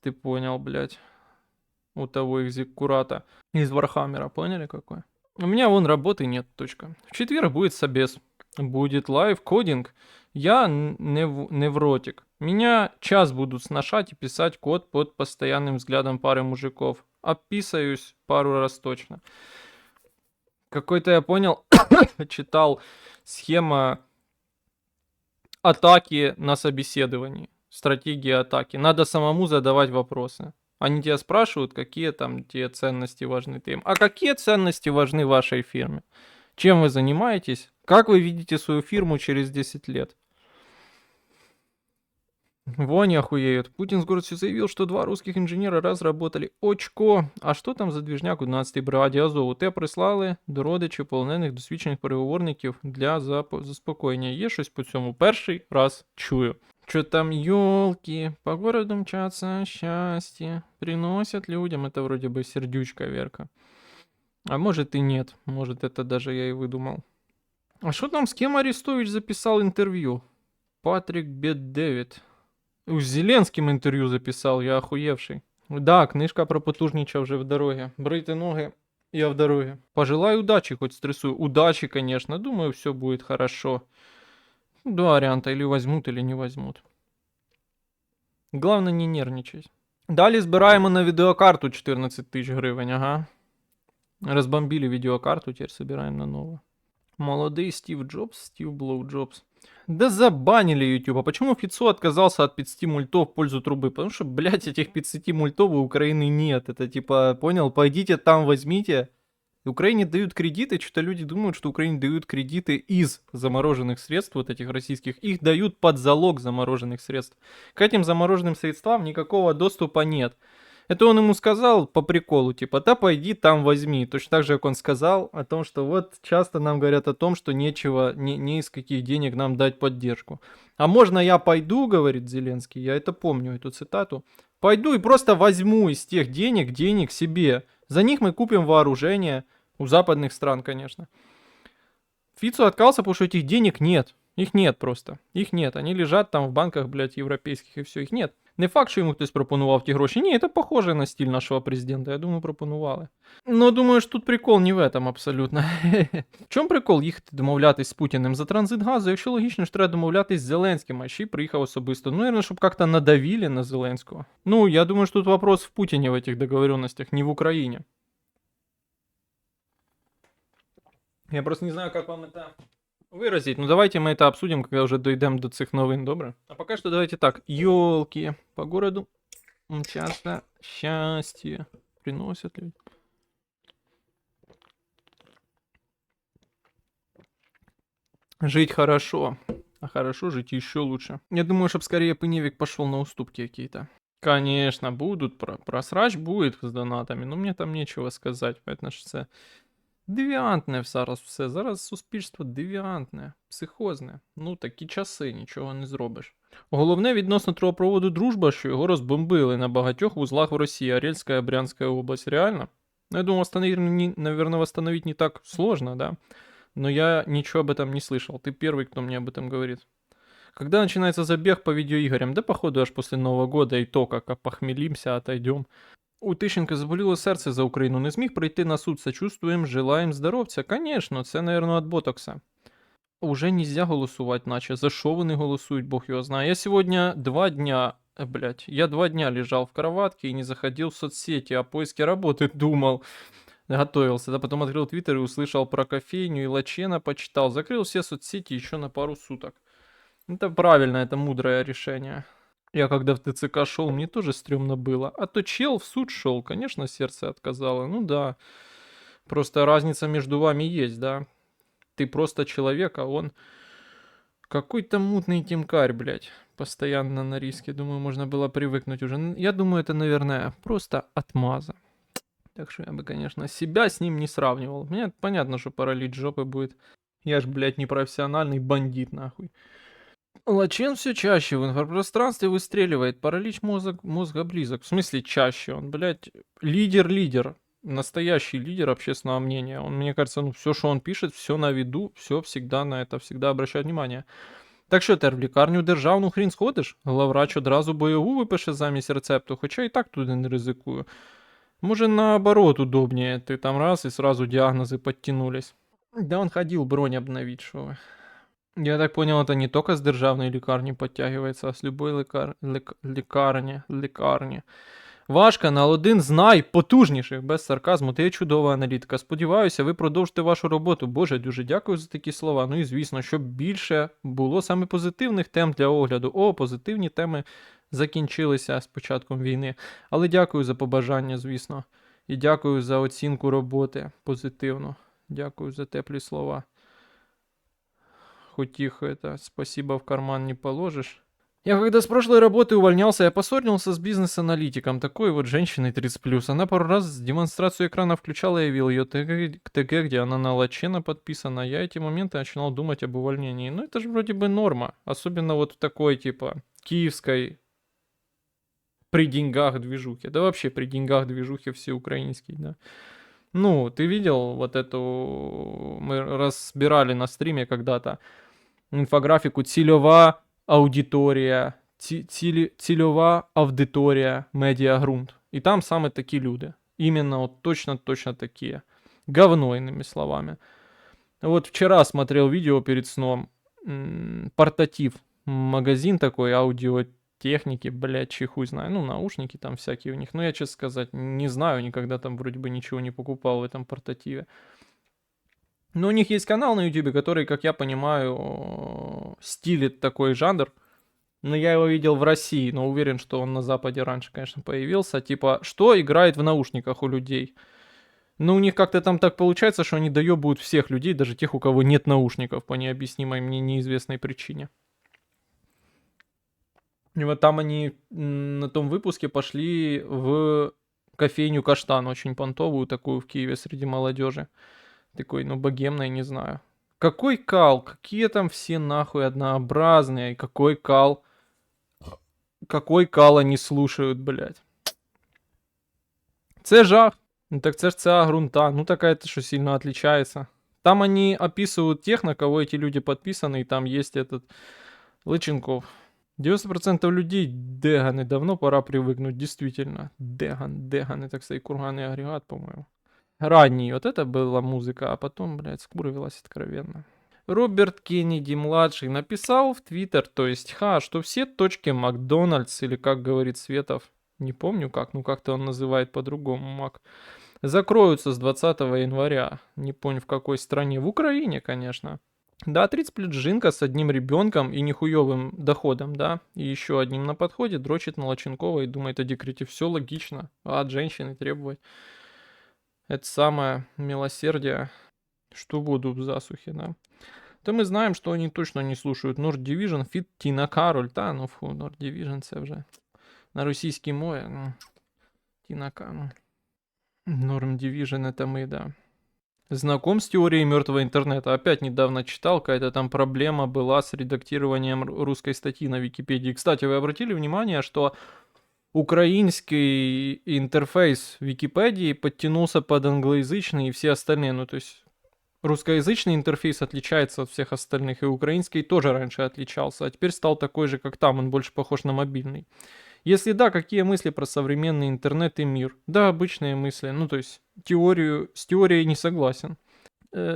ты понял, блядь, у того экзекурата из Вархаммера, поняли какой? У меня вон работы нет, точка. В четверг будет собес, будет лайв-кодинг. Я невротик. Меня час будут сношать и писать код под постоянным взглядом пары мужиков. Описаюсь пару раз точно. Какой-то я понял, читал схема атаки на собеседовании. Стратегия атаки. Надо самому задавать вопросы. Они тебя спрашивают, какие там те ценности важны им. А какие ценности важны вашей фирме? Чем вы занимаетесь? Как вы видите свою фирму через 10 лет? Вони охуеют. Путин с гордостью заявил, что 2 русских инженера разработали очко. А что там за движняк у 12-й бригаді Азову? Те прислали до родичів полонених досвідчених переговорників для заспокоєння. Є щось по цьому? Перший раз чую. Что там елки, по городу мчатся счастье, приносят людям, это вроде бы сердючка Верка. А может и нет, может это даже я и выдумал. А что там, с кем Арестович записал интервью? Патрик Бет-Дэвид. С Зеленским интервью записал, я охуевший. Да, книжка про потужнича вже в дороге. Брите ноги, я в дороге. Пожелаю удачи, хоть стрессую. Удачи, конечно, думаю, все будет хорошо. Два варианта, или возьмут, или не возьмут. Главное не нервничать. Далі збираємо на відеокарту 14 тисяч гривень, ага. Розбомбили відеокарту, теперь собираем на новую. Молодый Стив Джобс, Стив Блоу Джобс. Да забанили YouTube. А почему Фицо отказался от 5 мультов в пользу трубы? Потому что, блядь, этих 5 мультов у Украины нет. Это типа, понял, пойдите там возьмите. Украине дают кредиты, что-то люди думают, что Украине дают кредиты из замороженных средств, вот этих российских, их дают под залог замороженных средств. К этим замороженным средствам никакого доступа нет. Это он ему сказал по приколу, типа, да пойди там возьми. Точно так же, как он сказал о том, что вот часто нам говорят о том, что нечего, не из каких денег нам дать поддержку. А можно я пойду, говорит Зеленский, я это помню, эту цитату, пойду и просто возьму из тех денег себе. За них мы купим вооружение, у западных стран, конечно. Фицо отказался, потому что этих денег нет. Их нет просто. Их нет. Они лежат там в банках, блядь, европейских и все. Их нет. Не факт, що йому хтось пропонував ті гроші. Ні, це похоже на стиль нашого президента. Я думаю, пропонували. Но думаю, що тут прикол не в этом абсолютно. В чому прикол їхати домовлятись з Путіним за транзит газу, якщо логічно, що треба домовлятись з Зеленським, а ще й приїхав особисто. Ну, наверное, щоб как-то надавили на Зеленського. Ну, я думаю, що тут вопрос в Путіні в этих договоренностях, не в Україні. Я просто не знаю, как вам это выразить. Ну, давайте мы это обсудим, когда уже дойдем до цих новин, добре? А пока что давайте так. Ёлки, по городу Часто счастье приносят люди. Жить хорошо, а хорошо жить еще лучше. Я думаю, чтоб скорее Пыневик пошел на уступки какие-то. Конечно, будут, просрач будет з донатами, но мне там нечего сказати, поэтому що це девіантне зараз все. Зараз суспільство девіантне, психозне. Ну, такі часи, нічого не зробиш. Головне відносно трубопроводу «Дружба», що його розбомбили на багатьох вузлах в Росії, Орельська, Брянська область. Реально? Ну, я думаю, наверное, восстановить не так сложно, да? Но я ничего об этом не слышал. Ты первый, кто мне об этом говорит. Когда начинается забег по видеоиграм? Да, походу, аж после Нового года и то, как опохмелимся, отойдем. У Тищенка заболіло серце за Україну. Не зміг прийти на суд. Сочувствуємо, желаємо здоровця. Конечно, це, наверное, от ботокса. Уже нельзя голосувати, наче. За що вони голосують, Бог його знає. Я сьогодні 2 дня, я 2 дня лежал в кроватке и не заходил в соцсети, о поиске работы думал. Готовился, да, потом открыл Твиттер и услышал про кофейню и Лачена, почитал. Закрыл все соцсети еще на пару суток. Это правильно, это мудрое решение. Я когда в ТЦК шел, мне тоже стрёмно было. А то чел в суд шел, конечно, сердце отказало. Ну да, просто разница между вами есть, да. Ты просто человек, а он какой-то мутный темкарь, блядь. Постоянно на риске. Думаю, можно было привыкнуть уже. Я думаю, это, наверное, просто отмаза. Так что я бы, конечно, себя с ним не сравнивал. Мне понятно, что паралич жопы будет. Я ж, блядь, не профессиональный бандит, нахуй. Лачен все чаще в инфопространстве выстреливает. Паралич мозга близок. В смысле чаще? Он, блядь, лидер. Настоящий лидер общественного мнения. Он, мне кажется, ну все, что он пишет, все на виду, все всегда на это, всегда обращает внимание. Так що тепер в лікарню державну хрін сходиш? Главврач одразу бойову випише замість рецепту, хоча і так туди не ризикую. Може, наоборот, удобнее. Ты там раз, и сразу диагнозы подтянулись. Да он ходил бронь обновить, что вы. Я так понял, это не только с державной лекарни подтягивается, а с любой лекарні. Ваш канал один з найпотужніших, без сарказму, ти є чудова аналітика. Сподіваюся, ви продовжите вашу роботу. Боже, дуже дякую за такі слова. Ну і звісно, щоб більше було саме позитивних тем для огляду. О, позитивні теми закінчилися з початком війни. Але дякую за побажання, звісно. І дякую за оцінку роботи позитивно. Дякую за теплі слова. Хоть их это спасибо в карман не положишь. Я когда с прошлой работы увольнялся, я поссорился с бизнес-аналитиком, такой вот женщиной 30+. Она пару раз демонстрацию экрана включала, я видел ее ТГ, где она на Лачена подписана. Я эти моменты начинал думать об увольнении. Ну это же вроде бы норма. Особенно вот в такой типа киевской при деньгах движухе. Да вообще при деньгах движухе всеукраинский, да. Ну, ты видел вот эту... Мы разбирали на стриме когда-то инфографику «Цільова аудиторія», «Цільова аудиторія Медіагрунт». И там саме такі люди. Именно вот точно такие. Говно, иными словами. Вот вчера смотрел видео перед сном. Портатив. Магазин такой аудиотехники, блядь, хуй знаю. Ну, наушники там всякие у них. Но я, честно сказать, не знаю. Никогда там вроде бы ничего не покупал в этом портативе. Но у них есть канал на YouTube, который, как я понимаю, стилит такой жанр. Но я его видел в России, но уверен, что он на Западе раньше, конечно, появился. Типа, что играет в наушниках у людей? Ну, у них как-то там так получается, что они доебывают всех людей, даже тех, у кого нет наушников, по необъяснимой мне неизвестной причине. И вот там они на том выпуске пошли в кофейню «Каштан», очень понтовую такую в Киеве среди молодежи. Такой, ну, богемный, не знаю. Какой кал? Какие там все нахуй однообразные? Какой кал? Какой кал они слушают, блядь? Це жах. Ну так це ж ЦА грунта. Ну такая-то, что сильно отличается. Там они описывают тех, на кого эти люди подписаны, и там есть этот Лыченков. 90% людей деганы. Давно пора привыкнуть, действительно. Деган. Это, кстати, курганный агрегат, по-моему. Ранний, вот это была музыка, а потом, блядь, скурвилась откровенно. Роберт Кеннеди-младший написал в Твиттер, то есть, что все точки Макдональдс, или как говорит Светов, не помню как, ну как-то он называет по-другому Мак, закроются с 20 января. Не помню в какой стране, в Украине, конечно. Да, 30 лет жинка с одним ребенком и нехуевым доходом, да, и еще одним на подходе, дрочит на Лоченкова и думает о декрете. Все логично, а от женщины требовать. Это самое милосердие, что воду в засухе, да. То мы знаем, что они точно не слушают Nord Division, Fit Тіна Кароль, та, ну фу, Nord Division це вже на російській мові, ну, Тіна Кароль. Nord Division это мы, да. Знаком с теорией мертвого интернета? Опять недавно читал, какая-то там проблема была с редактированием русской статьи на Википедии. Кстати, вы обратили внимание, что украинский интерфейс Википедии подтянулся под англоязычный и все остальные, ну то есть русскоязычный интерфейс отличается от всех остальных, и украинский тоже раньше отличался, а теперь стал такой же, как там, он больше похож на мобильный. Если да, какие мысли про современный интернет и мир? Да, обычные мысли, ну то есть с теорией не согласен.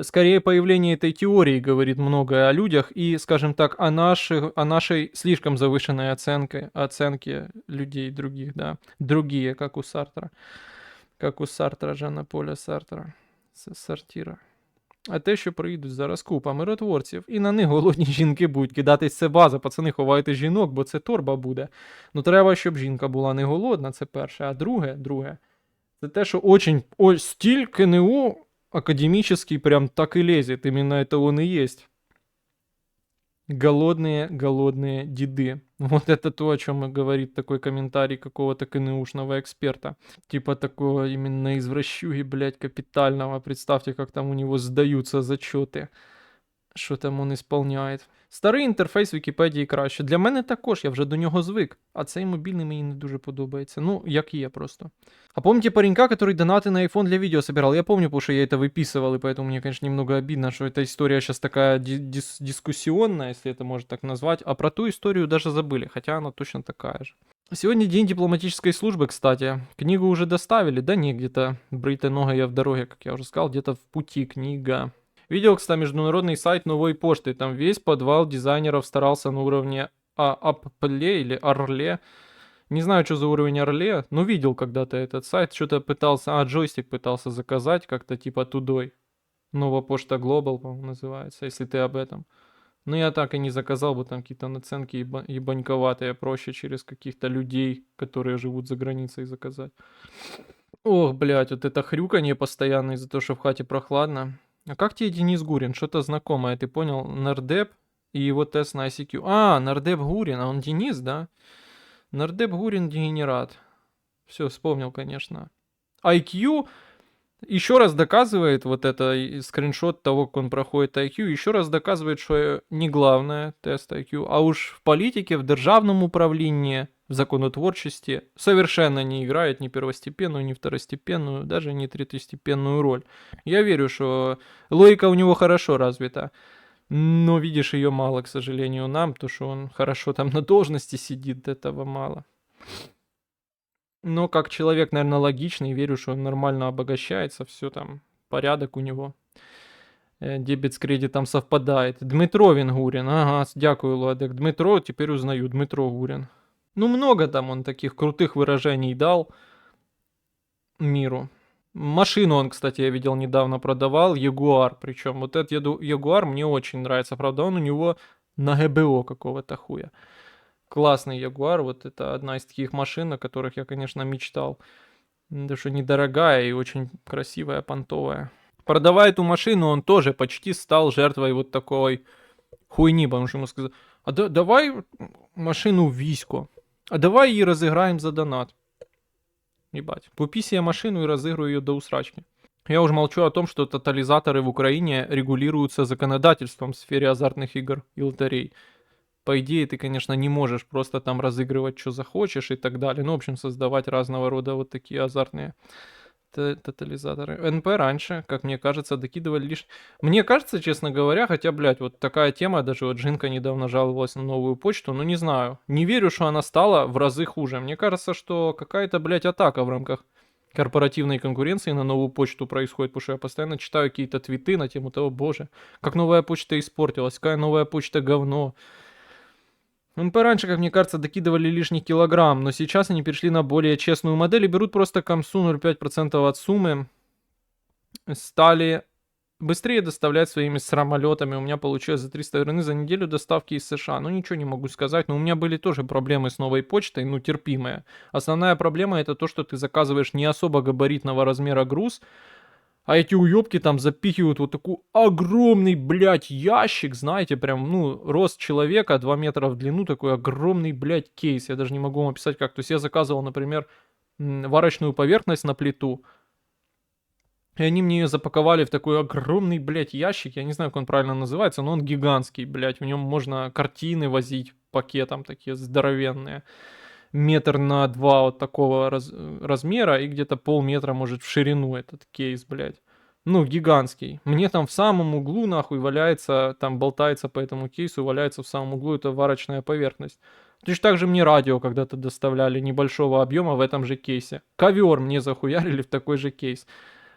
Скорее появление этой теории говорит многое о людях и, скажем так, о нашей слишком завышенной оценке людей других, да. Другие, как у Сартра. Как у Сартра, Жана Поля Сартра. Сортира. А те, що приїдуть зараз купа миротворців, і на них голодні жінки будуть кидатись, це база, пацани, ховайте жінок, бо це торба буде. Ну треба, щоб жінка була не голодна, це перше. А друге, це те, що стиль КНУ академический прям так и лезет, именно это он и есть. Голодные деды. Вот это то, о чем говорит такой комментарий какого-то КНУшного эксперта. Типа такого именно извращуги, блядь, капитального. Представьте, как там у него сдаются зачеты. Що там він ісполняє. Старий інтерфейс Вікіпедії краще. Для мене також, я вже до нього звик. А цей мобільний мені не дуже подобається. Ну, як є просто. А помните паренька, который донаты на iPhone для видео собирал? Я помню, потому что я это выписывал, и поэтому мне, конечно, немного обидно, что эта история сейчас такая дискуссионная, если это можно так назвать. А про ту историю даже забыли, хотя она точно такая же. Сегодня день дипломатической службы, кстати. Книгу уже доставили? Да не, где-то бритая нога я в дороге, как я уже сказал, где-то в пути книга. Видел, кстати, международный сайт новой почты. Там весь подвал дизайнеров старался на уровне Апле или Орле. Не знаю, что за уровень Орле, но видел когда-то этот сайт. Что-то пытался... джойстик пытался заказать как-то типа тудой. Новая почта Global, по-моему, называется, если ты об этом. Но я так и не заказал, бы там какие-то наценки ебаньковатые. Проще через каких-то людей, которые живут за границей, заказать. Ох, блядь, вот это хрюканье постоянное из-за того, что в хате прохладно. А как тебе Денис Гурин? Что-то знакомое, ты понял? Нардеп и его тест на ICQ. А, Нардеп Гурин, а он Денис, да? Нардеп Гурин дегенерат. Все, вспомнил, конечно. IQ еще раз доказывает, вот это скриншот того, как он проходит IQ, еще раз доказывает, что не главное тест IQ, а уж в политике, в державном управлении, в законотворчестве совершенно не играет ни первостепенную, ни второстепенную, даже не третьестепенную роль. Я верю, что логика у него хорошо развита, но видишь, ее мало, к сожалению, нам, то, что он хорошо там на должности сидит, этого мало. Но как человек, наверное, логичный, верю, что он нормально обогащается, все там, порядок у него. Дебет с кредитом совпадает. Дмитро Венгурин, ага, дякую, Ладек. Дмитро, теперь узнаю, Дмитро Гурин. Ну, много там он таких крутых выражений дал миру. Машину он, кстати, я видел недавно продавал, Ягуар, причем вот этот Ягуар мне очень нравится, правда, он у него на ГБО какого-то хуя. Классный Ягуар, вот это одна из таких машин, о которых я, конечно, мечтал. Потому что недорогая и очень красивая, понтовая. Продавая эту машину, он тоже почти стал жертвой вот такой хуйни, потому что ему сказали, а давай машину в Висько, а давай ее разыграем за донат. Ебать, купи себе машину и разыгрывай ее до усрачки. Я уже молчу о том, что тотализаторы в Украине регулируются законодательством в сфере азартных игр и лотерей. По идее, ты, конечно, не можешь просто там разыгрывать, что захочешь и так далее. Ну, в общем, создавать разного рода вот такие азартные тотализаторы. НП раньше, как мне кажется, докидывали лишь... Мне кажется, честно говоря, хотя, блядь, вот такая тема, даже вот Жинка недавно жаловалась на новую почту, ну, не знаю. Не верю, что она стала в разы хуже. Мне кажется, что какая-то, блядь, атака в рамках корпоративной конкуренции на новую почту происходит, потому что я постоянно читаю какие-то твиты на тему того, боже, как новая почта испортилась, какая новая почта говно. НП раньше, как мне кажется, докидывали лишний килограмм, но сейчас они перешли на более честную модель и берут просто комсу 0,5% от суммы. Стали быстрее доставлять своими самолетами. У меня получилось за 300 гривен за неделю доставки из США. Ну, ничего не могу сказать. Но у меня были тоже проблемы с новой почтой, ну, терпимые. Основная проблема это то, что ты заказываешь не особо габаритного размера груз, а эти уёбки там запихивают вот такой огромный, блядь, ящик, знаете, прям, ну, рост человека, 2 метра в длину, такой огромный, блядь, кейс. Я даже не могу вам описать как. То есть я заказывал, например, варочную поверхность на плиту, и они мне ее запаковали в такой огромный, блядь, ящик. Я не знаю, как он правильно называется, но он гигантский, блядь. В нем можно картины возить пакетом, такие здоровенные. Метр на 2 вот такого размера и где-то полметра, может, в ширину этот кейс, блядь. Ну, гигантский. Мне там в самом углу, нахуй, валяется, там болтается по этому кейсу, валяется в самом углу эта варочная поверхность. Точно так же мне радио когда-то доставляли небольшого объема в этом же кейсе. Ковер мне захуярили в такой же кейс.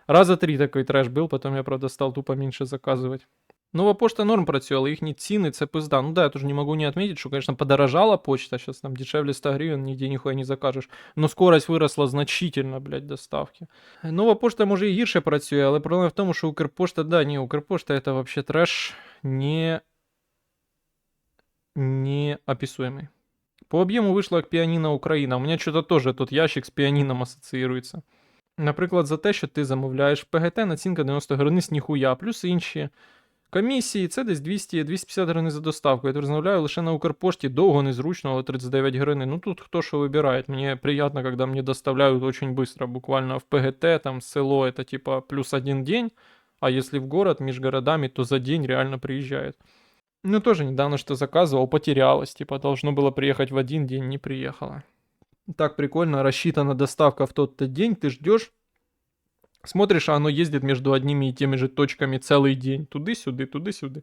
Раза 3 такой трэш был, потом я, правда, стал тупо меньше заказывать. Нова пошта норм працювала, їхні ціни, це пизда. Ну да, я тоже не могу не отметить, что, конечно, подорожала почта, сейчас там дешевле 100 гривен, нигде нихуя не закажешь. Но скорость виросла значительно, блядь, доставки. Нова пошта, може, і гірше працює, але проблема в тому, що Укрпошта, да, не, Укрпошта это вообще трэш неописуемый. По объему вышла как пианино Украина. У меня что-то тоже тут ящик с пианином ассоциируется. Наприклад, за те, що ти замовляєш в ПГТ, націнка 90 гривень з ніхуя, плюс інші комісії, це десь 200-250 гривень за доставку. Я тут замовляю лише на Укрпошті, довго, незручно, але 39 гривень. Ну тут хто що вибирає. Мені приємно, коли мені доставляють очень быстро, буквально в ПГТ, там село, это типа плюс 1 день, а если в город, между городами, то за день реально приезжает. Ну тоже недавно что заказывал, потерялось, типа должно было приехать в один день, не приехало. Так прикольно, рассчитана доставка в тот-то день, ты ждешь, смотришь, а оно ездит между одними и теми же точками целый день. Туды-сюды, туды-сюды.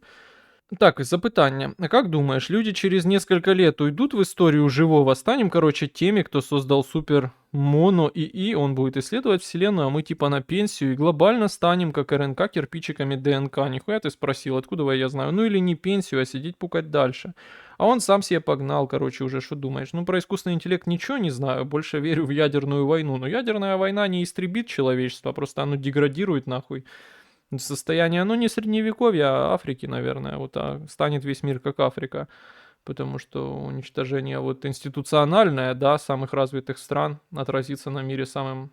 Так, запытание. А как думаешь, люди через несколько лет уйдут в историю живого? Станем, короче, теми, кто создал супер моно ИИ, он будет исследовать вселенную, а мы типа на пенсию и глобально станем, как РНК, кирпичиками ДНК. Нихуя ты спросил, откуда я знаю? Ну или не пенсию, а сидеть пукать дальше. А он сам себе погнал, короче, уже, что думаешь? Ну, про искусственный интеллект ничего не знаю, больше верю в ядерную войну. Но ядерная война не истребит человечество, просто оно деградирует нахуй. Состояние, оно не средневековья, а Африки, наверное, вот, а станет весь мир как Африка. Потому что уничтожение вот институциональное, да, самых развитых стран отразится на мире самым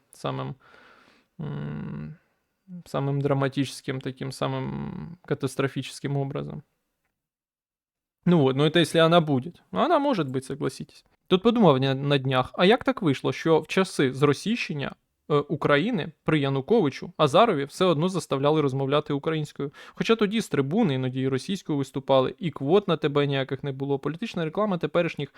драматическим, таким самым катастрофическим образом. Ну вот, но это если она будет. Она может быть, согласитесь. Тут подумав на днях, а як так вийшло, що в часи зросійщення України при Януковичу Азарові все одно заставляли розмовляти українською. Хоча тоді з трибуни іноді і російською виступали, і квот на ТБ ніяких не було. Політична реклама теперішніх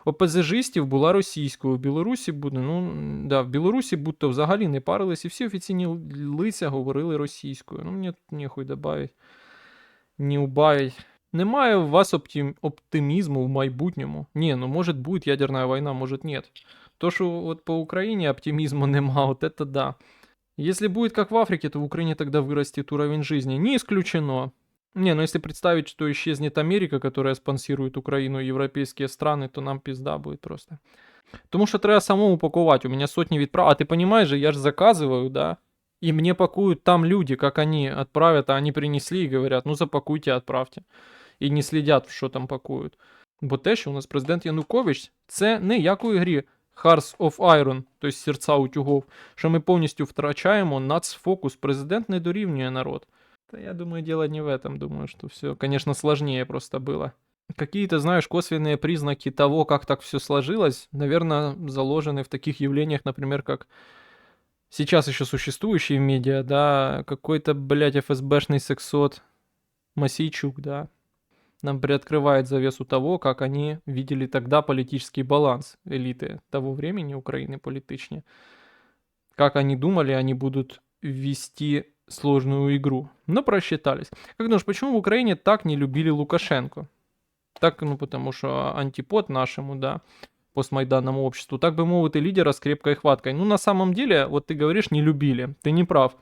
ОПЗЖистів була російською. В Білорусі в Білорусі будто взагалі не парились, і всі офіційні лиця говорили російською. Ну, мені тут ніхуй добавить, не убавить. Немає у вас оптимизму в майбутньому. Не, ну может будет ядерная война, может нет. То, что вот по Украине оптимизма нема, вот это да. Если будет как в Африке, то в Украине тогда вырастет уровень жизни. Не исключено. Не, ну если представить, что исчезнет Америка, которая спонсирует Украину и европейские страны, то нам пизда будет просто. Тому що треба самому пакувати. У меня сотни відправ. А ты понимаешь же, я же заказываю, да? И мне пакуют там люди, как они отправят, а они принесли и говорят, ну запакуйте, отправьте. І не слідять, що там пакують. Бо те, що у нас президент Янукович, це не як у ігрі Hearts of Iron, тобто серця утюгов, що ми повністю втрачаємо нацфокус. Президент не дорівнює народ. Та я думаю, дело не в этом. Думаю, что все, конечно, сложнее просто было. Какие-то, знаешь, косвенные признаки того, как так все сложилось, наверное, заложены в таких явлениях, например, как сейчас еще существующие в медиа, да, какой-то, блядь, ФСБшный сексот Мосейчук, да, нам приоткрывает завесу того, как они видели тогда политический баланс элиты того времени Украины политичнее. Как они думали, они будут вести сложную игру. Но просчитались. Как думаешь, почему в Украине так не любили Лукашенко? Так, ну, потому что антипод нашему, да, постмайданному обществу, так бы мовить, и лидера с крепкой хваткой. Ну, на самом деле, вот ты говоришь, не любили. Ты не прав.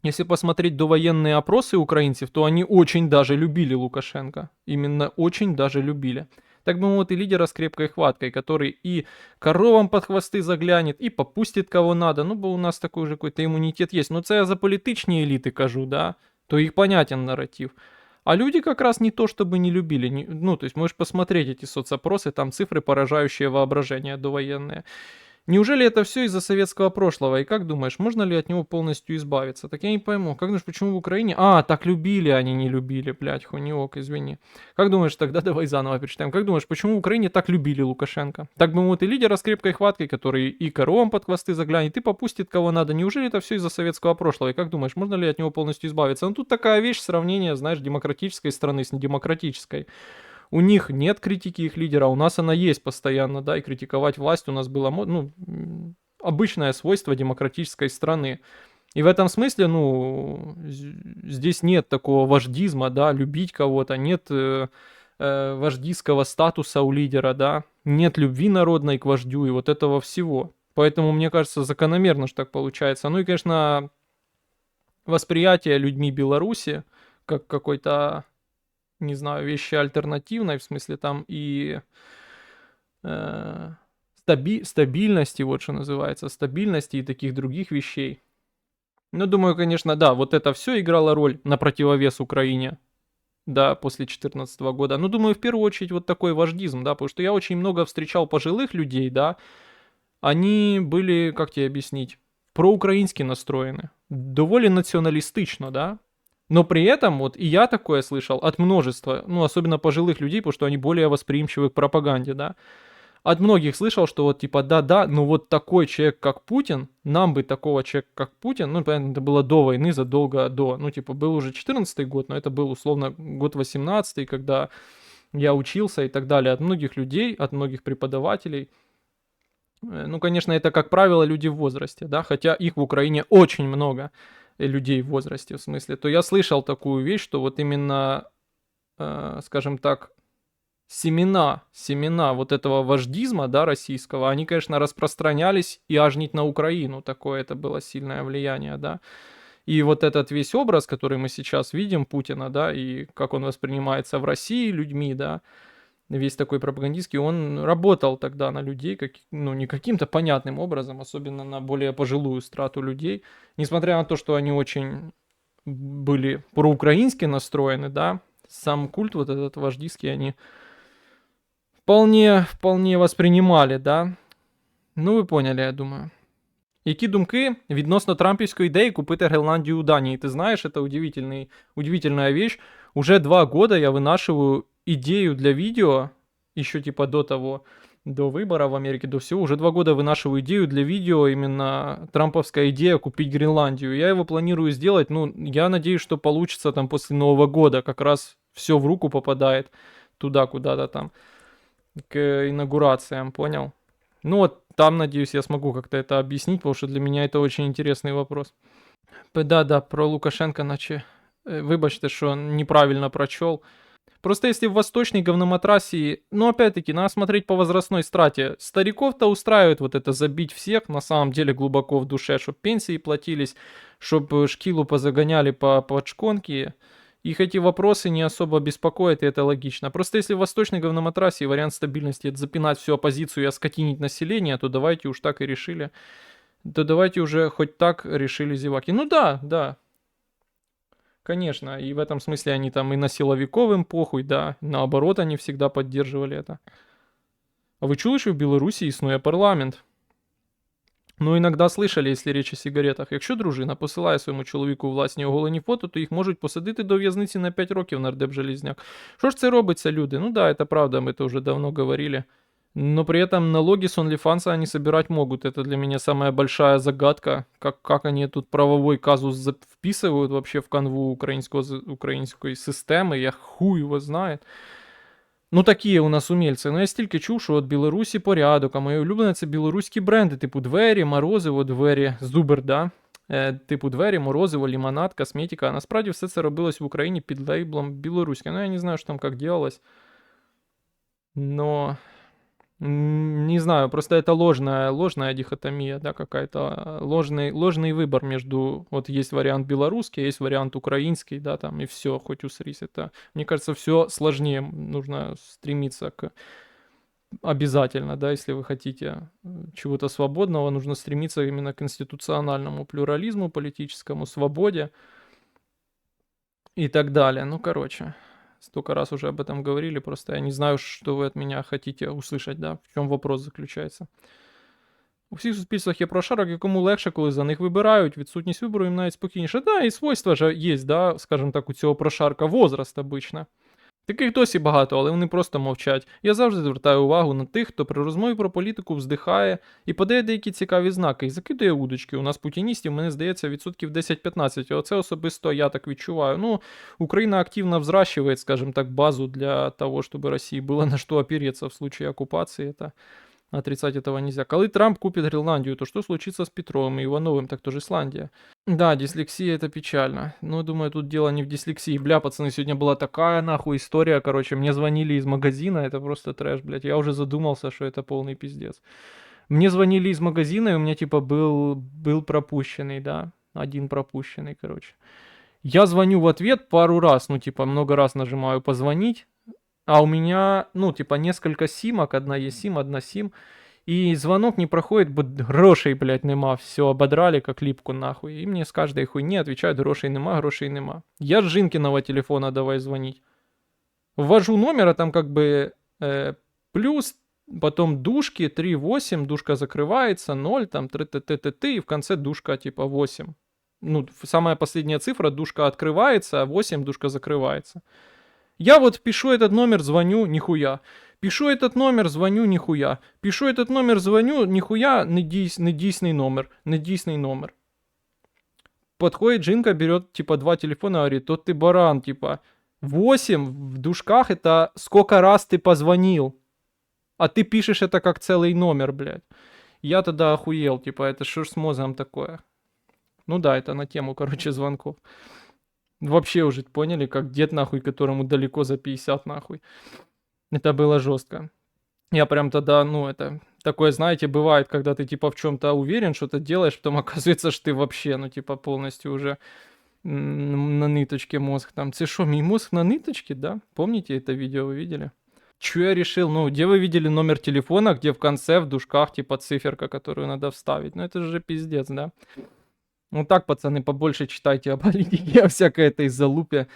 Если посмотреть довоенные опросы украинцев, то они очень даже любили Лукашенко. Именно очень даже любили. Так бы вот и лидера с крепкой хваткой, который и коровам под хвосты заглянет, и попустит кого надо. Ну, бо у нас такой уже какой-то иммунитет есть. Ну, це я за політичні еліти кажу, да, то их понятен нарратив. А люди как раз не то, чтобы не любили. Ну, то есть можешь посмотреть эти соцопросы, там цифры, поражающие воображение довоенные. Неужели это все из-за советского прошлого? И как думаешь, можно ли от него полностью избавиться? Так я не пойму. Как думаешь, почему в Украине? А, так любили, они не любили, блядь, хуниок, извини. Как думаешь, тогда давай заново перечитаем. Как думаешь, почему в Украине так любили Лукашенко? Так бы вот и лидера с крепкой хваткой, который и коровам под хвосты заглянет, и попустит кого надо. Неужели это все из-за советского прошлого? И как думаешь, можно ли от него полностью избавиться? Ну тут такая вещь, сравнение, знаешь, демократической страны с недемократической. У них нет критики их лидера, у нас она есть постоянно, да, и критиковать власть у нас было, ну, обычное свойство демократической страны. И в этом смысле, ну, здесь нет такого вождизма, да, любить кого-то, нет вождистского статуса у лидера, да, нет любви народной к вождю и вот этого всего. Поэтому, мне кажется, закономерно, что так получается. Ну и, конечно, восприятие людьми Беларуси как какой-то, не знаю, вещи альтернативной, в смысле там и стабильности, вот что называется, стабильности и таких других вещей. Ну, думаю, конечно, да, вот это все играло роль на противовес Украине, да, после 2014 года. Ну, думаю, в первую очередь вот такой вождизм, да, потому что я очень много встречал пожилых людей, да, они были, как тебе объяснить, проукраински настроены, довольно националистично, да, но при этом, вот и я такое слышал от множества, ну, особенно пожилых людей, потому что они более восприимчивы к пропаганде, да. От многих слышал, что вот типа да-да, но вот такой человек, как Путин, нам бы такого человека, как Путин, ну, понятно, это было до войны, задолго до, ну, типа, был уже 14-й год, но это был, условно, год 18-й, когда я учился и так далее, от многих людей, от многих преподавателей. Ну, конечно, это, как правило, люди в возрасте, да, хотя их в Украине очень много, людей в возрасте, в смысле, то я слышал такую вещь, что вот именно, скажем так, семена вот этого вождизма, да, российского, они, конечно, распространялись и аж не на Украину, такое это было сильное влияние, да. И вот этот весь образ, который мы сейчас видим Путина, да, и как он воспринимается в России людьми, да, весь такой пропагандистский, он работал тогда на людей, как, ну, не каким-то понятным образом, особенно на более пожилую страту людей, несмотря на то, что они очень были проукраински настроены, да, сам культ вот этот вождистский они вполне воспринимали, да. Ну, ви поняли, я думаю. Які думки відносно трампівської ідеї купити Гренландію у Данії? Ты знаешь, это удивительная вещь. Уже 2 года я вынашиваю идею для видео, еще типа до того, до выбора в Америке, до всего. Уже 2 года вынашиваю идею для видео, именно трамповская идея купить Гренландию. Я его планирую сделать, ну, я надеюсь, что получится там после Нового года. Как раз все в руку попадает туда, куда-то там, к инаугурациям, понял? Ну вот там, надеюсь, я смогу как-то это объяснить, потому что для меня это очень интересный вопрос. Да, про Лукашенко, наче, вибачте, що неправильно прочел. Просто если в восточной говноматрасии, ну опять-таки, надо смотреть по возрастной страте. Стариков-то устраивает вот это забить всех, на самом деле глубоко в душе, чтобы пенсии платились, чтобы шкилу позагоняли под шконки. Их эти вопросы не особо беспокоят, и это логично. Просто если в восточной говноматрасии вариант стабильности — это запинать всю оппозицию и оскотинить население, то давайте уж так и решили. То давайте уже хоть так решили зеваки. Ну да. Конечно, и в этом смысле они там и на силовиков им похуй, да. Наоборот, они всегда поддерживали это. А вы чули, що в Білорусі існує парламент? Ну, іноді слышали, якщо річ о сигаретах. Якщо дружина посилає своєму чоловіку власні оголені фото, то їх можуть посадити до в'язниці на 5 років, нардеп Железняк. Що ж це робиться, люди? Ну да, это правда, мы это уже давно говорили. Но при этом налоги с OnlyFans они собирать могут. Это для меня самая большая загадка. Как они тут правовой казус вписывают вообще в канву украинской системы. Я хуй его знает. Ну, такі у нас умільці. Ну, я стільки чув, що от Білорусі порядок, а моє улюблене це білоруські бренди, типу двері, морозиво, двері, Зубер, да? Типу двері, морозиво, лимонад, косметика. А насправді все це робилось в Україні під лейблом білоруське. Ну, я не знаю, що там як делалось. Но Не знаю, просто это ложная дихотомия, да, какая-то, ложный выбор между, вот есть вариант белорусский, есть вариант украинский, да, там, и все, хоть усрись. Это, мне кажется, все сложнее, нужно стремиться к обязательно, да, если вы хотите чего-то свободного, нужно стремиться именно к институциональному плюрализму, политическому свободе и так далее. Ну, короче, столько раз уже об этом говорили, просто я не знаю, что вы от меня хотите услышать, да, в чем вопрос заключається. У всіх суспільствах є прошарок, якому легше, коли за них вибирають, відсутність вибору їм навіть спокійніше. Да, і свойства ж є, да, скажімо так, у цього прошарка возраст обично. Таких досі багато, але вони просто мовчать. Я завжди звертаю увагу на тих, хто при розмові про політику вздихає і подає деякі цікаві знаки і закидує удочки. У нас путіністів, мені здається, відсотків 10-15. Оце особисто я так відчуваю. Ну, Україна активно взращивает, скажем так, базу для того, чтобы России было на что опереться в случае оккупации. Это отрицать этого нельзя. Коли Трамп купит Гренландию, то что случится с Петровым и Ивановым? Так тоже Исландия. Да, дислексия это печально. Но думаю, тут дело не в дислексии. Бля, пацаны, сегодня была такая нахуй история, короче. Мне звонили из магазина, это просто трэш, блядь. Я уже задумался, что это полный пиздец. Мне звонили из магазина, и у меня типа был пропущенный, да. Один пропущенный, короче. Я звоню в ответ пару раз, ну типа много раз нажимаю позвонить. А у меня, ну, типа, несколько симок, одна eSIM, одна сим, и звонок не проходит, грошей, блядь, нема, все, ободрали, как липку, нахуй. И мне с каждой хуйни отвечают, грошей нема, грошей нема. Я с Жинкиного телефона давай звонить. Ввожу номер, а там как бы плюс, потом дужки 3,8, дужка закрывается, 0, там, и в конце дужка типа 8. Ну, самая последняя цифра, дужка открывается, а 8 дужка закрывается. Я вот пишу этот номер, звоню, нихуя. Пишу этот номер, звоню, нихуя. Пишу этот номер, звоню, нихуя, недійсний номер, недійсний номер. Подходит Джинка, берет, типа, 2 телефона, говорит, тот ты баран, типа, 8 в дужках это сколько раз ты позвонил. А ты пишешь это как целый номер, блядь. Я тогда охуел, типа, это что ж с мозгом такое? Ну да, это на тему, короче, звонков. Вообще уже поняли, как дед нахуй, которому далеко за 50 нахуй. Это было жестко. Я прям тогда, ну это, такое, знаете, бывает, когда ты типа в чем-то уверен, что-то делаешь, потом оказывается, что ты вообще, ну типа полностью уже на ниточке мозг там. Це что, мой мозг на ниточке, да? Помните это видео, вы видели? Чё я решил, ну где вы видели номер телефона, где в конце в дужках типа циферка, которую надо вставить? Ну это же пиздец, да? Ну так, пацаны, побольше читайте о политике, о всякой этой залупе,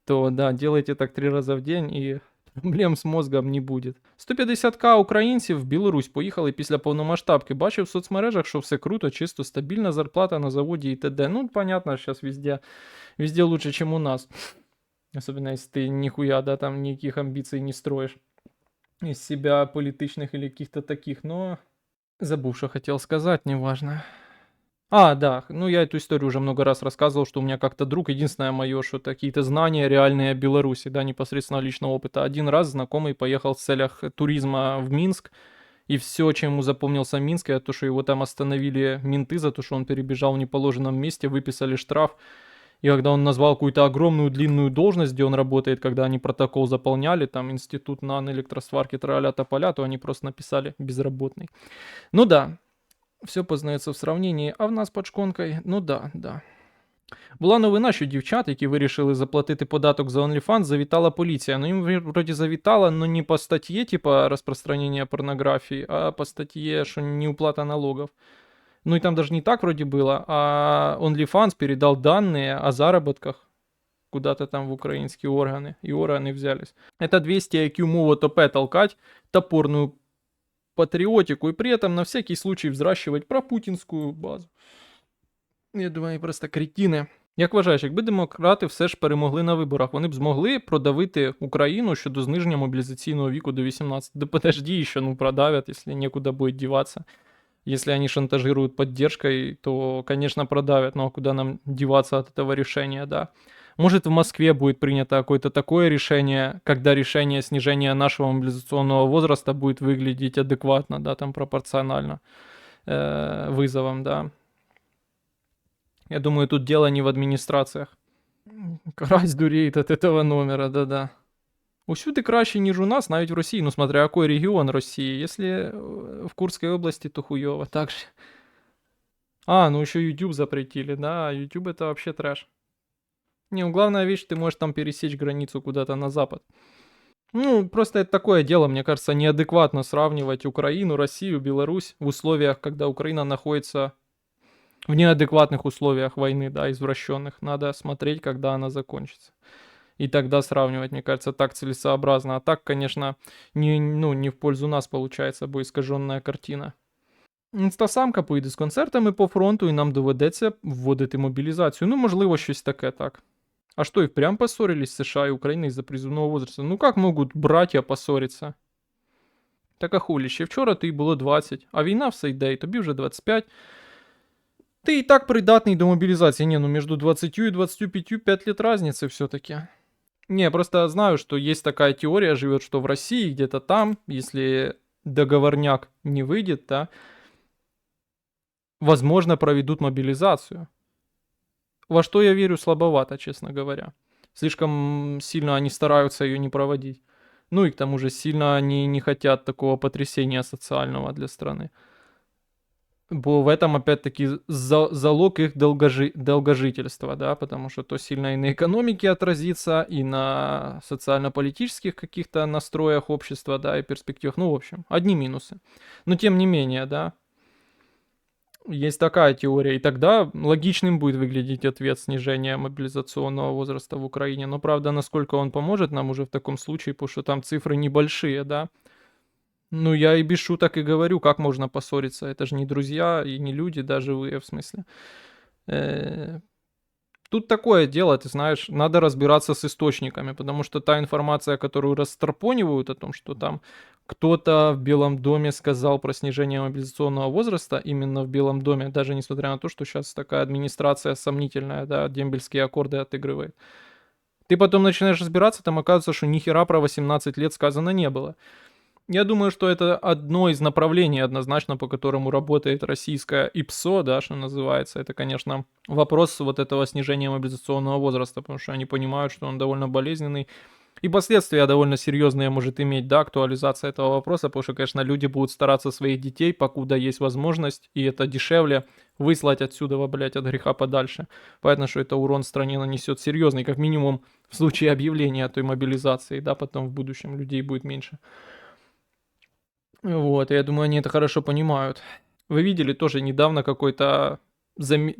то да, делайте так 3 раза в день і проблем з мозгом не буде. 150к українців в Білорусь поїхали після повномасштабки. Бачив в соцмережах, що все круто, чисто, стабільна зарплата на заводі і т.д. Ну, понятно, сейчас везде лучше, чем у нас. Особенно, если ты нихуя, да, там никаких амбиций не строишь из себя политичных или каких-то таких, но забыл, что хотел сказать, неважно. А, да, ну я эту историю уже много раз рассказывал, что у меня как-то друг, единственное мое, что какие-то знания реальные о Беларуси, да, непосредственно личного опыта. Один раз знакомый поехал в целях туризма в Минск, и все, чем ему запомнился Минск, это то, что его там остановили менты за то, что он перебежал в неположенном месте, выписали штраф. И когда он назвал какую-то огромную длинную должность, где он работает, когда они протокол заполняли, там институт наноэлектросварки, траля тополя, то они просто написали безработный. Ну да. Все познається в сравненні, а в нас під шконкою, ну да. Була новина, що дівчат, які вирішили заплатити податок за OnlyFans, завітала поліція. Ну їм вроді завітала, но не по статье, типа распространение порнографии, а по статье, что неуплата налогов. Ну и там даже не так вроде было, а OnlyFans передал данные о заработках куда-то там в украинские органы, и органы взялись. Это 200 IQ мова ТП толкать, топорную патриотику и при этом на всякий случай взращивать пропутінську базу. Я думаю, вони просто кретини. Як вважаєш, якби демократи все ж перемогли на виборах, вони б змогли продавити Україну щодо зниження мобілізаційного віку до 18? Да подожди еще, ну продавят, если некуда будет деваться. Если они шантажируют поддержкой, то, конечно, продавят, но куда нам деваться от этого решения, да? Может, в Москве будет принято какое-то такое решение, когда решение снижения нашего мобилизационного возраста будет выглядеть адекватно, да, там пропорционально вызовам, да. Я думаю, тут дело не в администрациях. Карась дуреет от этого номера, да-да. Усюди краще, ніж у нас, навіть в Росії. Ну, смотря який регіон Росії. Якщо в Курській області, то хуйово. Так же. А, ну еще YouTube запретили, да, YouTube это вообще трэш. Не, ну главная вещь, ты можешь там пересечь границу куда-то на запад. Ну, просто это такое дело, мне кажется, неадекватно сравнивать Украину, Россию, Беларусь в условиях, когда Украина находится в неадекватных условиях войны, да, извращенных. Надо смотреть, когда она закончится. И тогда сравнивать, мне кажется, так целесообразно. А так, конечно, не в пользу нас получается, бо искаженная картина. Інстасамка поїде з концертами по фронту, і нам доведеться вводити мобілізацію. Ну, можливо, щось таке, так. А что, и впрямь поссорились США и Украина из-за призывного возраста? Ну как могут братья поссориться? Так а хулі, ще вчора тобі було 20, а війна все йде, і тобі вже 25. Ти і так придатний до мобілізації. Не, ну между 20 и 25 5 лет разницы все-таки. Не, я просто знаю, что есть такая теория, живет, что в России, где-то там, если договорняк не выйдет, да, возможно, проведут мобилизацию. Во что я верю слабовато, честно говоря. Слишком сильно они стараются ее не проводить. Ну и к тому же сильно они не хотят такого потрясения социального для страны. Бо в этом опять-таки залог их долгожительства, да, потому что то сильно и на экономике отразится, и на социально-политических каких-то настроях общества, да, и перспективах. Ну, в общем, одни минусы. Но тем не менее, да, есть такая теория, и тогда логичным будет выглядеть ответ снижения мобилизационного возраста в Украине. Но, правда, насколько он поможет нам уже в таком случае, потому что там цифры небольшие, да. Ну, я и без шуток и говорю, как можно поссориться. Это же не друзья и не люди, даже вы, в смысле. Тут такое дело, ты знаешь, надо разбираться с источниками, потому что та информация, которую растрапонивают о том, что там кто-то в Белом доме сказал про снижение мобилизационного возраста, именно в Белом доме, даже несмотря на то, что сейчас такая администрация сомнительная, да, дембельские аккорды отыгрывает. Ты потом начинаешь разбираться, там оказывается, что ни хера про 18 лет сказано не было. Я думаю, что это одно из направлений однозначно, по которому работает российское ИПСО, да, что называется. Это, конечно, вопрос вот этого снижения мобилизационного возраста, потому что они понимают, что он довольно болезненный. И последствия довольно серьезные может иметь, да, актуализация этого вопроса, потому что, конечно, люди будут стараться своих детей, покуда есть возможность, и это дешевле, выслать отсюда, блядь, от греха подальше. Понятно, что это урон стране нанесет серьезный, как минимум в случае объявления той мобилизации, да, потом в будущем людей будет меньше. Вот, я думаю, они это хорошо понимают. Вы видели тоже недавно какой-то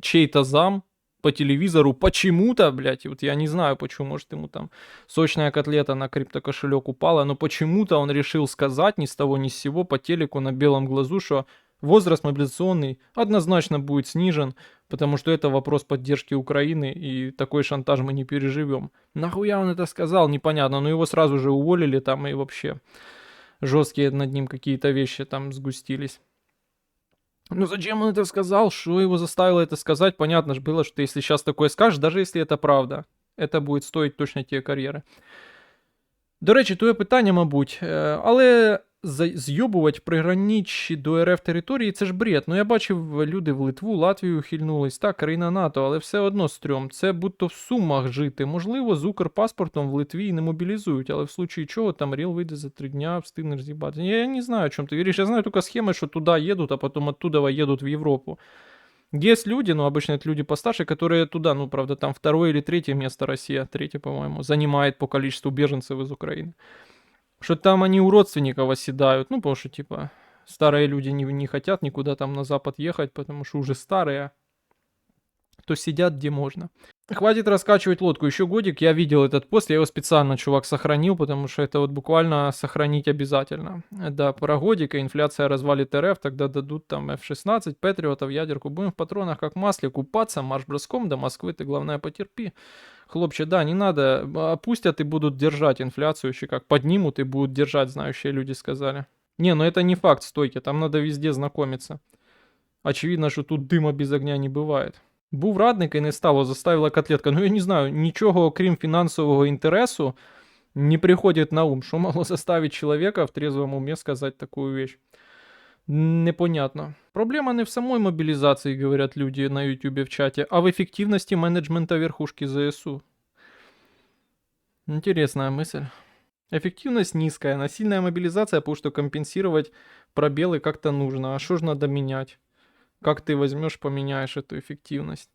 чей-то зам по телевизору почему-то, блядь, вот я не знаю почему, может ему там сочная котлета на криптокошелек упала, но почему-то он решил сказать ни с того ни с сего по телеку на белом глазу, что возраст мобилизационный однозначно будет снижен, потому что это вопрос поддержки Украины, и такой шантаж мы не переживем. Нахуя он это сказал, непонятно, но его сразу же уволили там и вообще жесткие над ним какие-то вещи там сгустились. Ну зачем он это сказал? Что его заставило это сказать? Понятно же было, что ты если сейчас такое скажешь, даже если это правда, это будет стоить точно тебе кар'єри. До речі, твоє питання, мабуть, але з'йобувати приграничі до РФ території, це ж бред. Ну я бачив, люди в Литву, Латвію хильнулись, так, країна НАТО, але все одно стрьом. Це будто в Сумах жити. Можливо, з Укрпаспортом в Литві і не мобілізують, але в случаї чого там ріл вийде за 3 дня, встигнеш з'їбати. Я не знаю, о чому ти віриш. Я знаю тільки схеми, що туди їдуть, а потім оттуда їдуть в Європу. Есть люди, но обычно это люди постарше, которые туда, ну, правда, там второе или третье место Россия, третье, по-моему, занимает по количеству беженцев из Украины. Что там они у родственников оседают, ну, потому что, типа, старые люди не хотят никуда там на запад ехать, потому что уже старые, то сидят где можно. Хватит раскачивать лодку, еще годик, я видел этот пост, я его специально, чувак, сохранил, потому что это вот буквально сохранить обязательно. Да, про годика, инфляция развалит РФ, тогда дадут там F-16, Патриотов, ядерку, будем в патронах как масле купаться, марш-броском до Москвы, ты главное потерпи. Хлопче, да, не надо, опустят и будут держать инфляцию, еще как поднимут и будут держать, знающие люди сказали. Не, ну это не факт стойки, там надо везде знакомиться. Очевидно, что тут дыма без огня не бывает. Був радник і не стало, заставила котлетка. Ну я не знаю, нічого окрім фінансового інтересу не приходить на ум. Що могло заставить человека в трезвом уме сказать такую вещь? Непонятно. Проблема не в самой мобилизации, говорят люди на YouTube в чате, а в эффективности менеджмента верхушки ЗСУ. Интересная мысль. Эффективность низкая, насильная мобилизация, потому что компенсировать пробелы как-то нужно. А что ж надо менять? Как ты возьмешь, поменяешь эту эффективность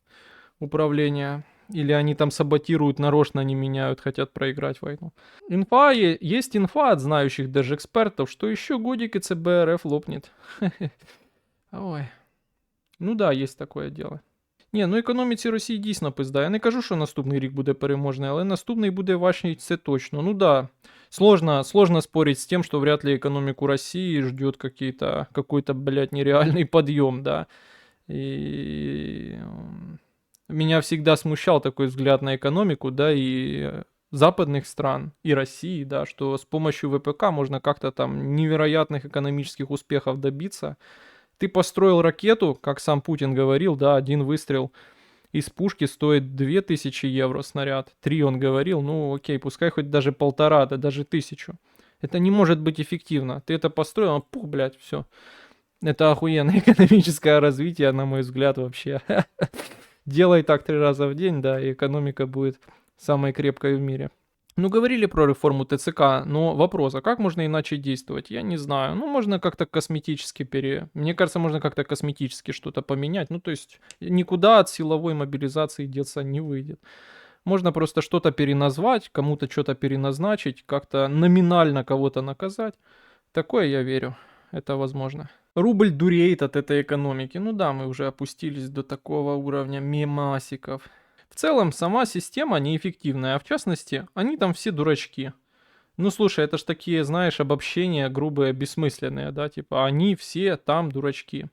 управления? Или они там саботируют, нарочно не меняют, хотят проиграть войну. Есть инфа от знающих даже экспертов, что еще годик и ЦБ РФ лопнет. Ой. Ну да, есть такое дело. Ні, ну економіці Росії дійсно пизда. Я не кажу, що наступний рік буде переможний, але наступний буде важчий, це точно. Ну да, сложно спорить с тем, что вряд ли экономику России ждет какой-то, блядь, нереальный подъем, да. И меня всегда смущал такой взгляд на экономику, да, и западных стран, и России, да, что с помощью ВПК можно как-то там невероятных экономических успехов добиться. Ты построил ракету, как сам Путин говорил, да, один выстрел из пушки стоит 2000 евро снаряд. 3 он говорил, ну окей, пускай хоть даже 1,5, да даже 1000. Это не может быть эффективно. Ты это построил, а пух, блядь, все. Это охуенное экономическое развитие, на мой взгляд, вообще. Делай так 3 раза в день, да, и экономика будет самой крепкой в мире. Ну, говорили про реформу ТЦК, но вопрос, а как можно иначе действовать? Я не знаю. Ну, можно как-то косметически Мне кажется, можно как-то косметически что-то поменять. Ну, то есть, никуда от силовой мобилизации деться не выйдет. Можно просто что-то переназвать, кому-то что-то переназначить, как-то номинально кого-то наказать. Такое я верю. Это возможно. Рубль дуреет от этой экономики. Ну да, мы уже опустились до такого уровня мемасиков. В целом, сама система неэффективная, а в частности, они там все дурачки. Ну слушай, это ж такие, знаешь, обобщения грубые, бессмысленные, да, типа они все там дурачки.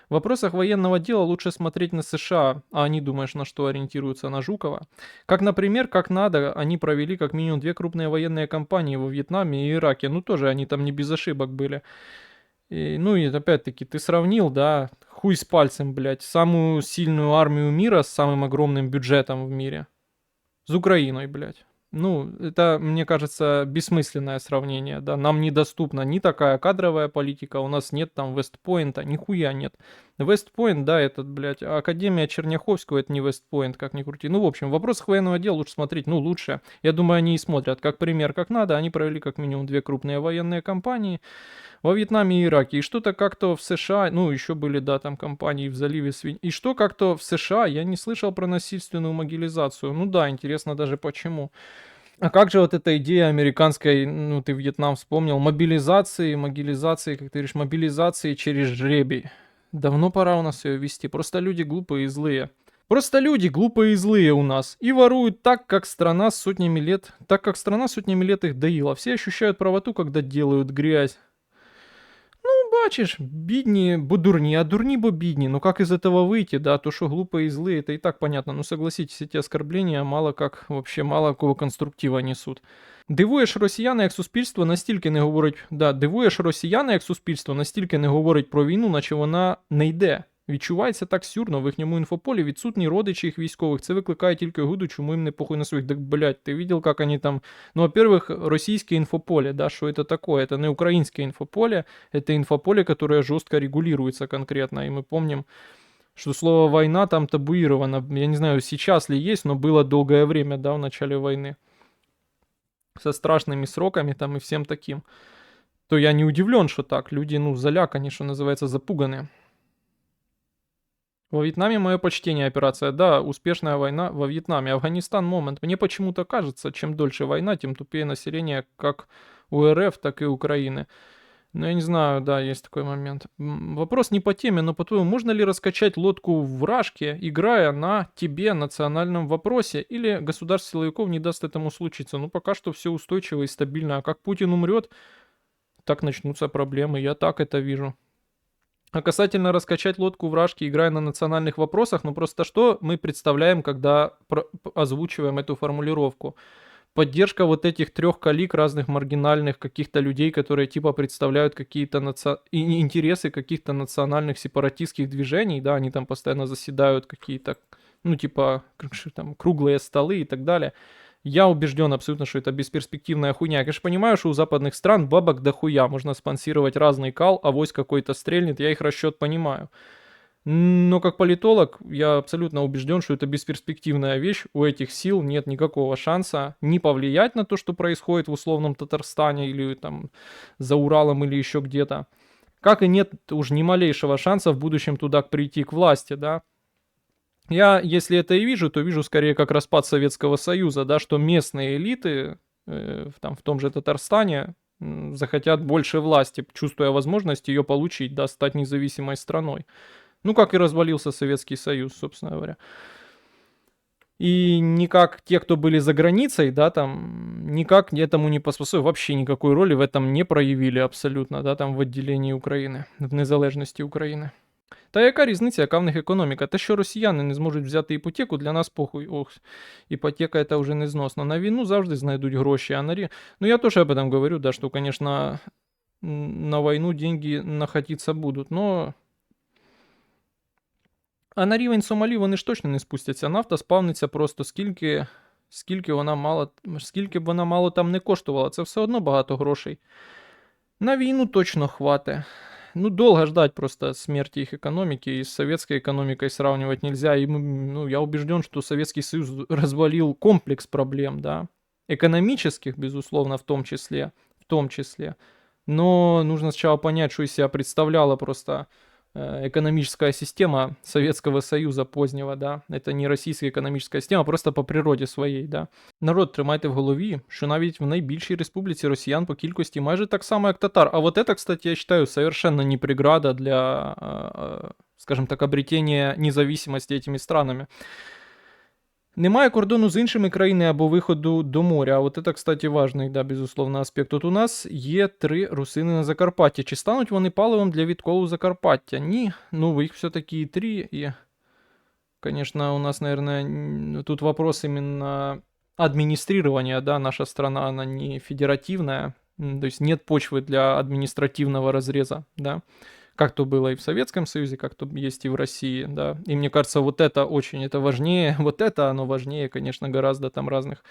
В вопросах военного дела лучше смотреть на США, а они, думаешь, на что ориентируются, на Жукова? Как, например, как надо, они провели как минимум 2 крупные военные кампании во Вьетнаме и Ираке, ну тоже они там не без ошибок были. Ну и опять-таки, ты сравнил, да, хуй с пальцем, блядь, самую сильную армию мира с самым огромным бюджетом в мире. С Украиной, блядь. Ну, это, мне кажется, бессмысленное сравнение, да, нам недоступна ни такая кадровая политика, у нас нет там Вестпойнта, нихуя нет. Вестпойнт, да, этот, блядь, Академия Черняховского, это не Вестпойнт, как ни крути. Ну, в общем, в вопросах военного дела лучше смотреть, ну, лучше. Я думаю, они и смотрят, как пример, как надо, они провели как минимум 2 крупные военные кампании во Вьетнаме и Ираке. И что-то как-то в США, ну, еще были, да, там кампании в заливе Свинь. И что как-то в США я не слышал про насильственную могилизацию. Ну да, интересно даже почему. А как же вот эта идея американской, ну, ты Вьетнам вспомнил, могилизации, как ты говоришь, мобилизации через жребий. Давно пора у нас ее вести. Просто люди глупые и злые. Просто люди глупые и злые у нас. И воруют так, как страна сотнями лет их доила. Все ощущают правоту, когда делают грязь. Бачиш, бідні, бо дурні, а дурні, бо бідні. Ну как из этого выйти, да? То, что глупые и злые, это и так понятно. Но согласитесь, эти оскорбления мало кого конструктива несут. Дивуєш росіяни, як суспільство настільки не говорить, про війну, наче вона не йде. Відчувається так сюрно, в їхньому інфополі відсутні родичі їх військових. Це викликає тільки гуду, чому їм не похуй на своїх. Так, блядь, ти видел, как они там... Ну, во-первых, російське інфополе, да, що это такое? Это не украинское инфополе, это инфополе, которое жестко регулируется конкретно, и мы помним, что слово «война» там табуировано. Я не знаю, сейчас ли есть, но было долгое время, да, в начале войны. Со страшными сроками там и всем таким. То я не удивлен, что так. Люди, ну, заляканы, что называется, запуганы. Во Вьетнаме мое почтение, операция. Да, успешная война во Вьетнаме. Афганистан момент. Мне почему-то кажется, чем дольше война, тем тупее население как у РФ, так и Украины. Ну, я не знаю, да, есть такой момент. Вопрос не по теме, но по-твоему, можно ли раскачать лодку в Рашке, играя на тебе национальном вопросе? Или государство силовиков не даст этому случиться? Ну, пока что все устойчиво и стабильно. А как Путин умрет, так начнутся проблемы. Я так это вижу. А касательно раскачать лодку в Рашке, играя на национальных вопросах, ну просто что мы представляем, когда озвучиваем эту формулировку? Поддержка вот этих 3 коллег разных маргинальных каких-то людей, которые типа представляют какие-то интересы каких-то национальных сепаратистских движений, да, они там постоянно заседают какие-то, ну типа там круглые столы и так далее. Я убежден абсолютно, что это бесперспективная хуйня. Я, конечно, понимаю, что у западных стран бабок дохуя. Можно спонсировать разный кал, авось какой-то стрельнет. Я их расчет понимаю. Но как политолог я абсолютно убежден, что это бесперспективная вещь. У этих сил нет никакого шанса ни повлиять на то, что происходит в условном Татарстане или там за Уралом или еще где-то. Как и нет уж ни малейшего шанса в будущем туда прийти к власти, да. Я, если это и вижу, то вижу скорее как распад Советского Союза, да, что местные элиты там, в том же Татарстане захотят больше власти, чувствуя возможность ее получить, да, стать независимой страной. Ну, как и развалился Советский Союз, собственно говоря. И никак те, кто были за границей, да, там, никак этому не поспособствовали, вообще никакой роли в этом не проявили абсолютно, да, там, в отделенні України, в незалежності України. Та яка різниця, яка в них економіка? Те, що росіяни не зможуть взяти іпотеку, для нас похуй. Ох, іпотека це вже незносно. На війну завжди знайдуть гроші, а на Ну, я тоже об этом говорю, да, что, конечно, на войну деньги находиться будут, но... А на рівень Сомалі вони ж точно не спустяться. Нафта спавниться просто скільки б вона мало там не коштувала. Це все одно багато грошей. На війну точно хватить. Ну, долго ждать просто смерти их экономики, и с советской экономикой сравнивать нельзя. И ну, я убежден, что Советский Союз развалил комплекс проблем, да, экономических, безусловно, в том числе. Но нужно сначала понять, что из себя представляла просто экономическая система Советского Союза позднего, да, это не російська економічна система, просто по природі своїй, да. Народ, тримайте в голові, що навіть в найбільшій республіці росіян по кількості майже так само, як татар. А вот это, кстати, я считаю, совершенно не преграда для, скажем так, обретения независимости этими странами. Немає кордону з іншими країнами або виходу до моря. А от це, кстати, важний, да, безусловно, аспект. От у нас є 3 русини на Закарпатті. Чи стануть вони паливом для відколу Закарпаття? Ні. Ну, їх все-таки 3. І, конечно, у нас, наверное, тут вопрос именно администрирования, да, наша страна, она не федеративная, то есть нет почвы для административного разреза, да. Как то было и в Советском Союзе, как то есть и в России, да. И мне кажется, вот это очень, это важнее, вот это оно важнее, конечно, гораздо там разных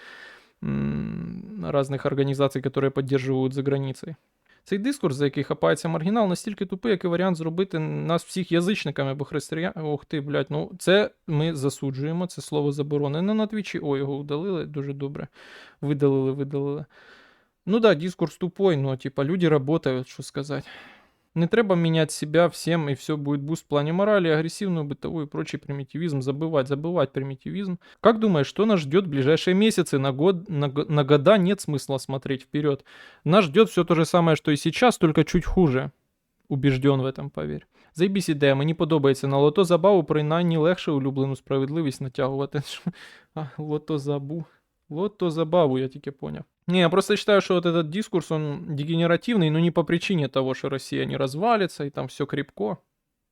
организаций, которые поддерживают за границей. Цей дискурс, за який хапається маргінал, настільки тупий, як і варіант зробити нас всіх язичниками або християн. Ох ти, блядь, ну це ми засуджуємо, це слово заборонено на твічі. О, його удалили, дуже добре. Видалили. Ну да, дискурс тупой, но типа люди работают, что сказать. Не треба менять себя всем, и все будет буст в плане морали, агрессивную, бытовую и прочий примитивизм. Забывать примитивизм. Как думаешь, что нас ждет в ближайшие месяцы? На года нет смысла смотреть вперед. Нас ждет все то же самое, что и сейчас, только чуть хуже. Убежден в этом, поверь. Заебісь ідея, мені подобається. На лото забаву принаймні легше улюблену справедливість натягувати. Лото забаву, я тільки понял. Не, я просто считаю, что вот этот дискурс, он дегенеративный, но не по причине того, что Россия не развалится, и там все крепко,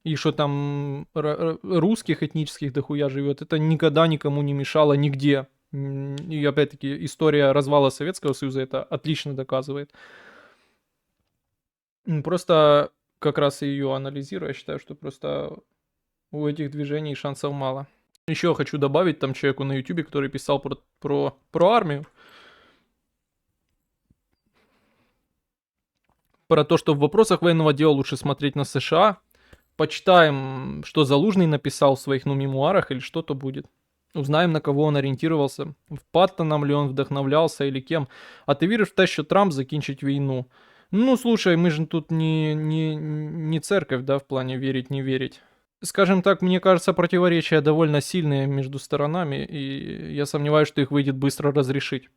и что там русских этнических дохуя живет. Это никогда никому не мешало нигде. И опять-таки история развала Советского Союза это отлично доказывает. Просто как раз ее анализируя, я считаю, что просто у этих движений шансов мало. Еще хочу добавить там человеку на YouTube, который писал про армию. Про то, что в вопросах военного дела лучше смотреть на США. Почитаем, что Залужный написал в своих мемуарах или что-то будет. Узнаем, на кого он ориентировался. В Паттоном ли он вдохновлялся или кем. А ты веришь в то, что Трамп закінчить війну? Ну, слушай, мы же тут не церковь, да, в плане верить, не верить. Скажем так, мне кажется, противоречия довольно сильные между сторонами, и я сомневаюсь, что их выйдет быстро разрешить.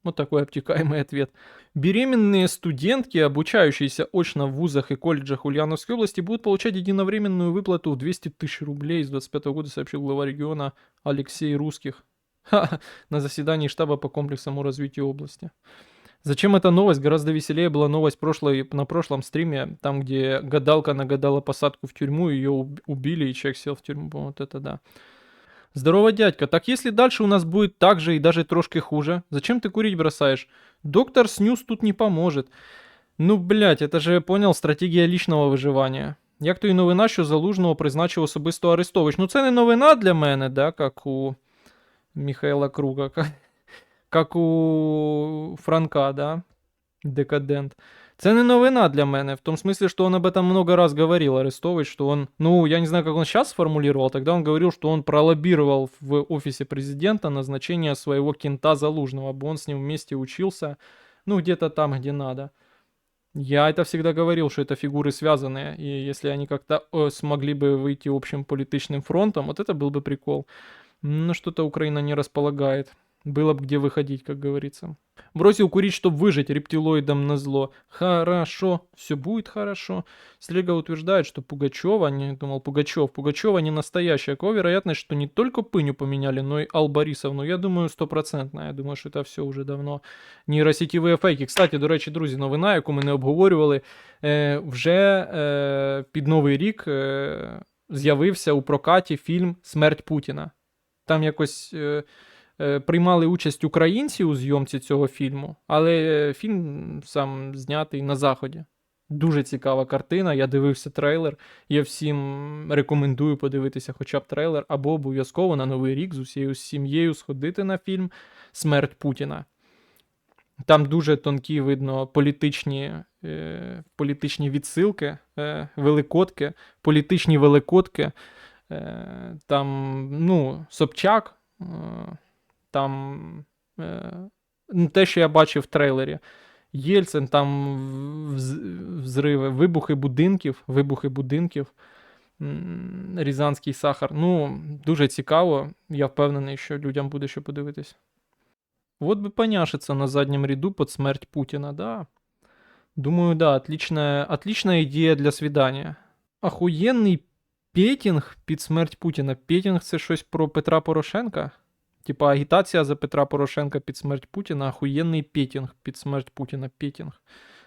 Вот такой обтекаемый ответ. Беременные студентки, обучающиеся очно в вузах и колледжах Ульяновской области, будут получать единовременную выплату в 200 тысяч рублей с 2025 года, сообщил глава региона Алексей Русских на заседании штаба по комплексному развитию области. Зачем эта новость? Гораздо веселее была новость на прошлом стриме, там, где гадалка нагадала посадку в тюрьму, ее убили, и человек сел в тюрьму. Вот это да. Здорово, дядька. Так если дальше у нас будет так же и даже трошки хуже, зачем ты курить бросаешь? Доктор Снюс тут не поможет. Ну, блять, это же, понял, стратегія лічного виживання. Як то і новина, що Залужного призначив особисто Арестович. Ну, це не новина для мене, да, як у Михайла Круга, як у Франка, да, декадент. Це не новина для мене, в том смысле, что он об этом много раз говорил, Арестович, что он, ну, я не знаю, как он сейчас сформулировал, тогда он говорил, что он пролоббировал в офисе президента назначение своего кента Залужного, чтобы он с ним вместе учился, ну, где-то там, где надо. Я это всегда говорил, что это фигуры связанные, и если они как-то смогли бы выйти общим политичным фронтом, вот это был бы прикол. Но что-то Украина не располагает. Было бы где выходить, как говорится. Бросил курить, чтобы выжить, рептилоидам назло. Хорошо, все будет хорошо. Слега утверждает, что Пугачева, не думал Пугачева не настоящая. Какова вероятность, что не только Пыню поменяли, но и Аллу Борисовну? Я думаю, 100%. Я думаю, що це все уже давно нейросетеві фейки. Кстати, до речі, друзі, новина, яку ми не обговорювали, вже під Новий рік з'явився у прокаті фільм «Смерть Путіна». Там якось приймали участь українці у зйомці цього фільму, але фільм сам знятий на Заході. Дуже цікава картина, я дивився трейлер, я всім рекомендую подивитися хоча б трейлер, або обов'язково на Новий рік з усією сім'єю сходити на фільм «Смерть Путіна». Там дуже тонкі, видно, політичні відсилки, великодки, політичні великодки. Там, ну, Собчак, там те, що я бачив в трейлері. Єльцин, там взриви, вибухи будинків, Рязанський сахар. Ну, дуже цікаво. Я впевнений, що людям буде що подивитись. Вот бы поняшиться на заднем ряду под смерть Путина, да. Думаю, да, отличная идея для свидания. Охуєнний петінг під смерть Путіна. Петінг — це щось про Петра Порошенка? Типа агітація за Петра Порошенка під смерть Путіна, охуєнний петінг під смерть Путіна, петінг.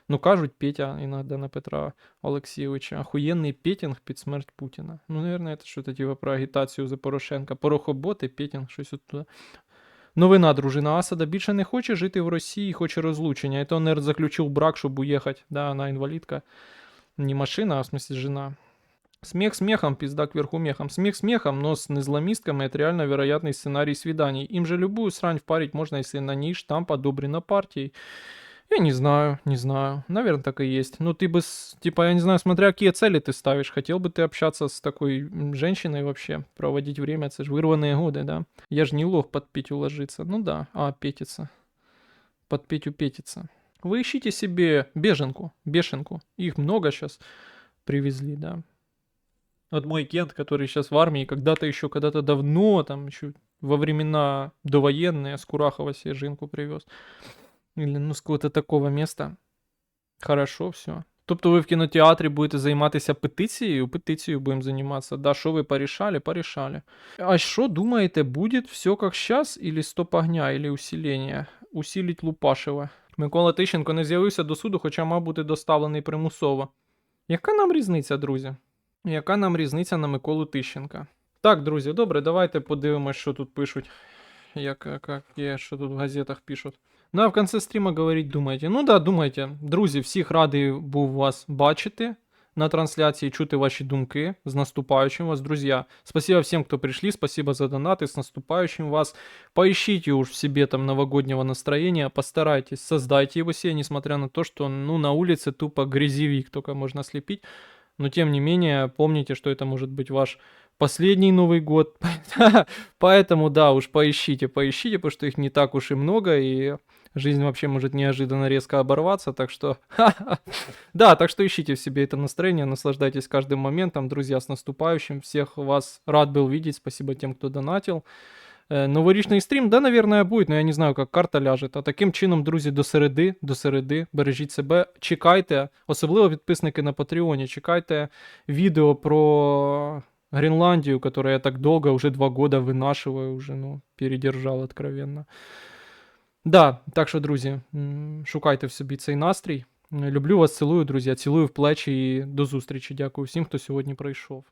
Ну, кажуть Петя іноді на Петра Олексійовича. Охуєнний петінг під смерть Путіна. Ну, наверное, це щось типа про агітацію за Порошенка. Порохоботи, петінг, щось оттуда. Новина, дружина Асада більше не хоче жити в Росії, хоче розлучення. Это он, наверное, заключил брак, чтобы уехать. Да, она инвалидка. Не машина, а в смысле жена. Смех смехом, пизда кверху мехом. Смех смехом, но с незломистками это реально вероятный сценарий свиданий. Им же любую срань впарить можно, если на ней штамп одобрено партией. Я не знаю. Наверное, так и есть. Ну, ты бы, типа, я не знаю, смотря какие цели ты ставишь. Хотел бы ты общаться с такой женщиной вообще, проводить время, это же вырванные годы, да? Я же не лох под Петю ложиться. Ну да, петиться. Под Петю петиться. Вы ищите себе бешенку. Их много сейчас привезли, да. Вот мой кент, который сейчас в армии, когда-то давно, там еще во времена довоенные, с Курахова себе жинку привез. Или, ну, з какого-то такого места. Хорошо, все. Тобто ви в кінотеатрі будете займатися петицією будемо займатися. Да, що ви порішали? Порішали. А що думаєте, буде все як зараз, или стоп огня, или усилення? Усилить Лупашева. Микола Тищенко не з'явився до суду, хоча мав бути доставлений примусово. Яка нам різниця, друзі? Яка нам різниця на Миколу Тищенка? Так, друзі, добре, давайте подивимось, що тут пишуть. Що тут в газетах пишуть. Ну, а в кінці стріма говорить, думайте. Ну да, думайте. Друзі, всіх радий був вас бачити на трансляції, чути ваші думки. З наступаючим вас, друзья. Спасибо всем, кто пришли, спасибо за донаты, с наступающим вас. Поищите уж в себе там новогоднего настроения, постарайтесь, создайте его себе, несмотря на то, что, ну, на улице тупо грязевик только можно слепить. Но тем не менее, помните, что это может быть ваш последний Новый год. Поэтому, да, уж поищите, потому что их не так уж и много, и жизнь вообще может неожиданно резко оборваться, так что... Да, так что ищите в себе это настроение, наслаждайтесь каждым моментом, друзья, с наступающим. Всех вас рад был видеть, спасибо тем, кто донатил. Новорічний стрім, да, наверное, будет, но я не знаю, как карта ляжет. А таким чином, друзі, до середи, бережіть себе, чекайте, особливо підписники на Патреоні, чекайте відео про Гренландию, которую я так долго, уже 2 года вынашиваю, уже, ну, передержал откровенно. Да, так що, друзі, шукайте в собі цей настрій. Люблю вас, цілую, друзі, цілую в плечі і до зустрічі. Дякую всім, хто сьогодні прийшов.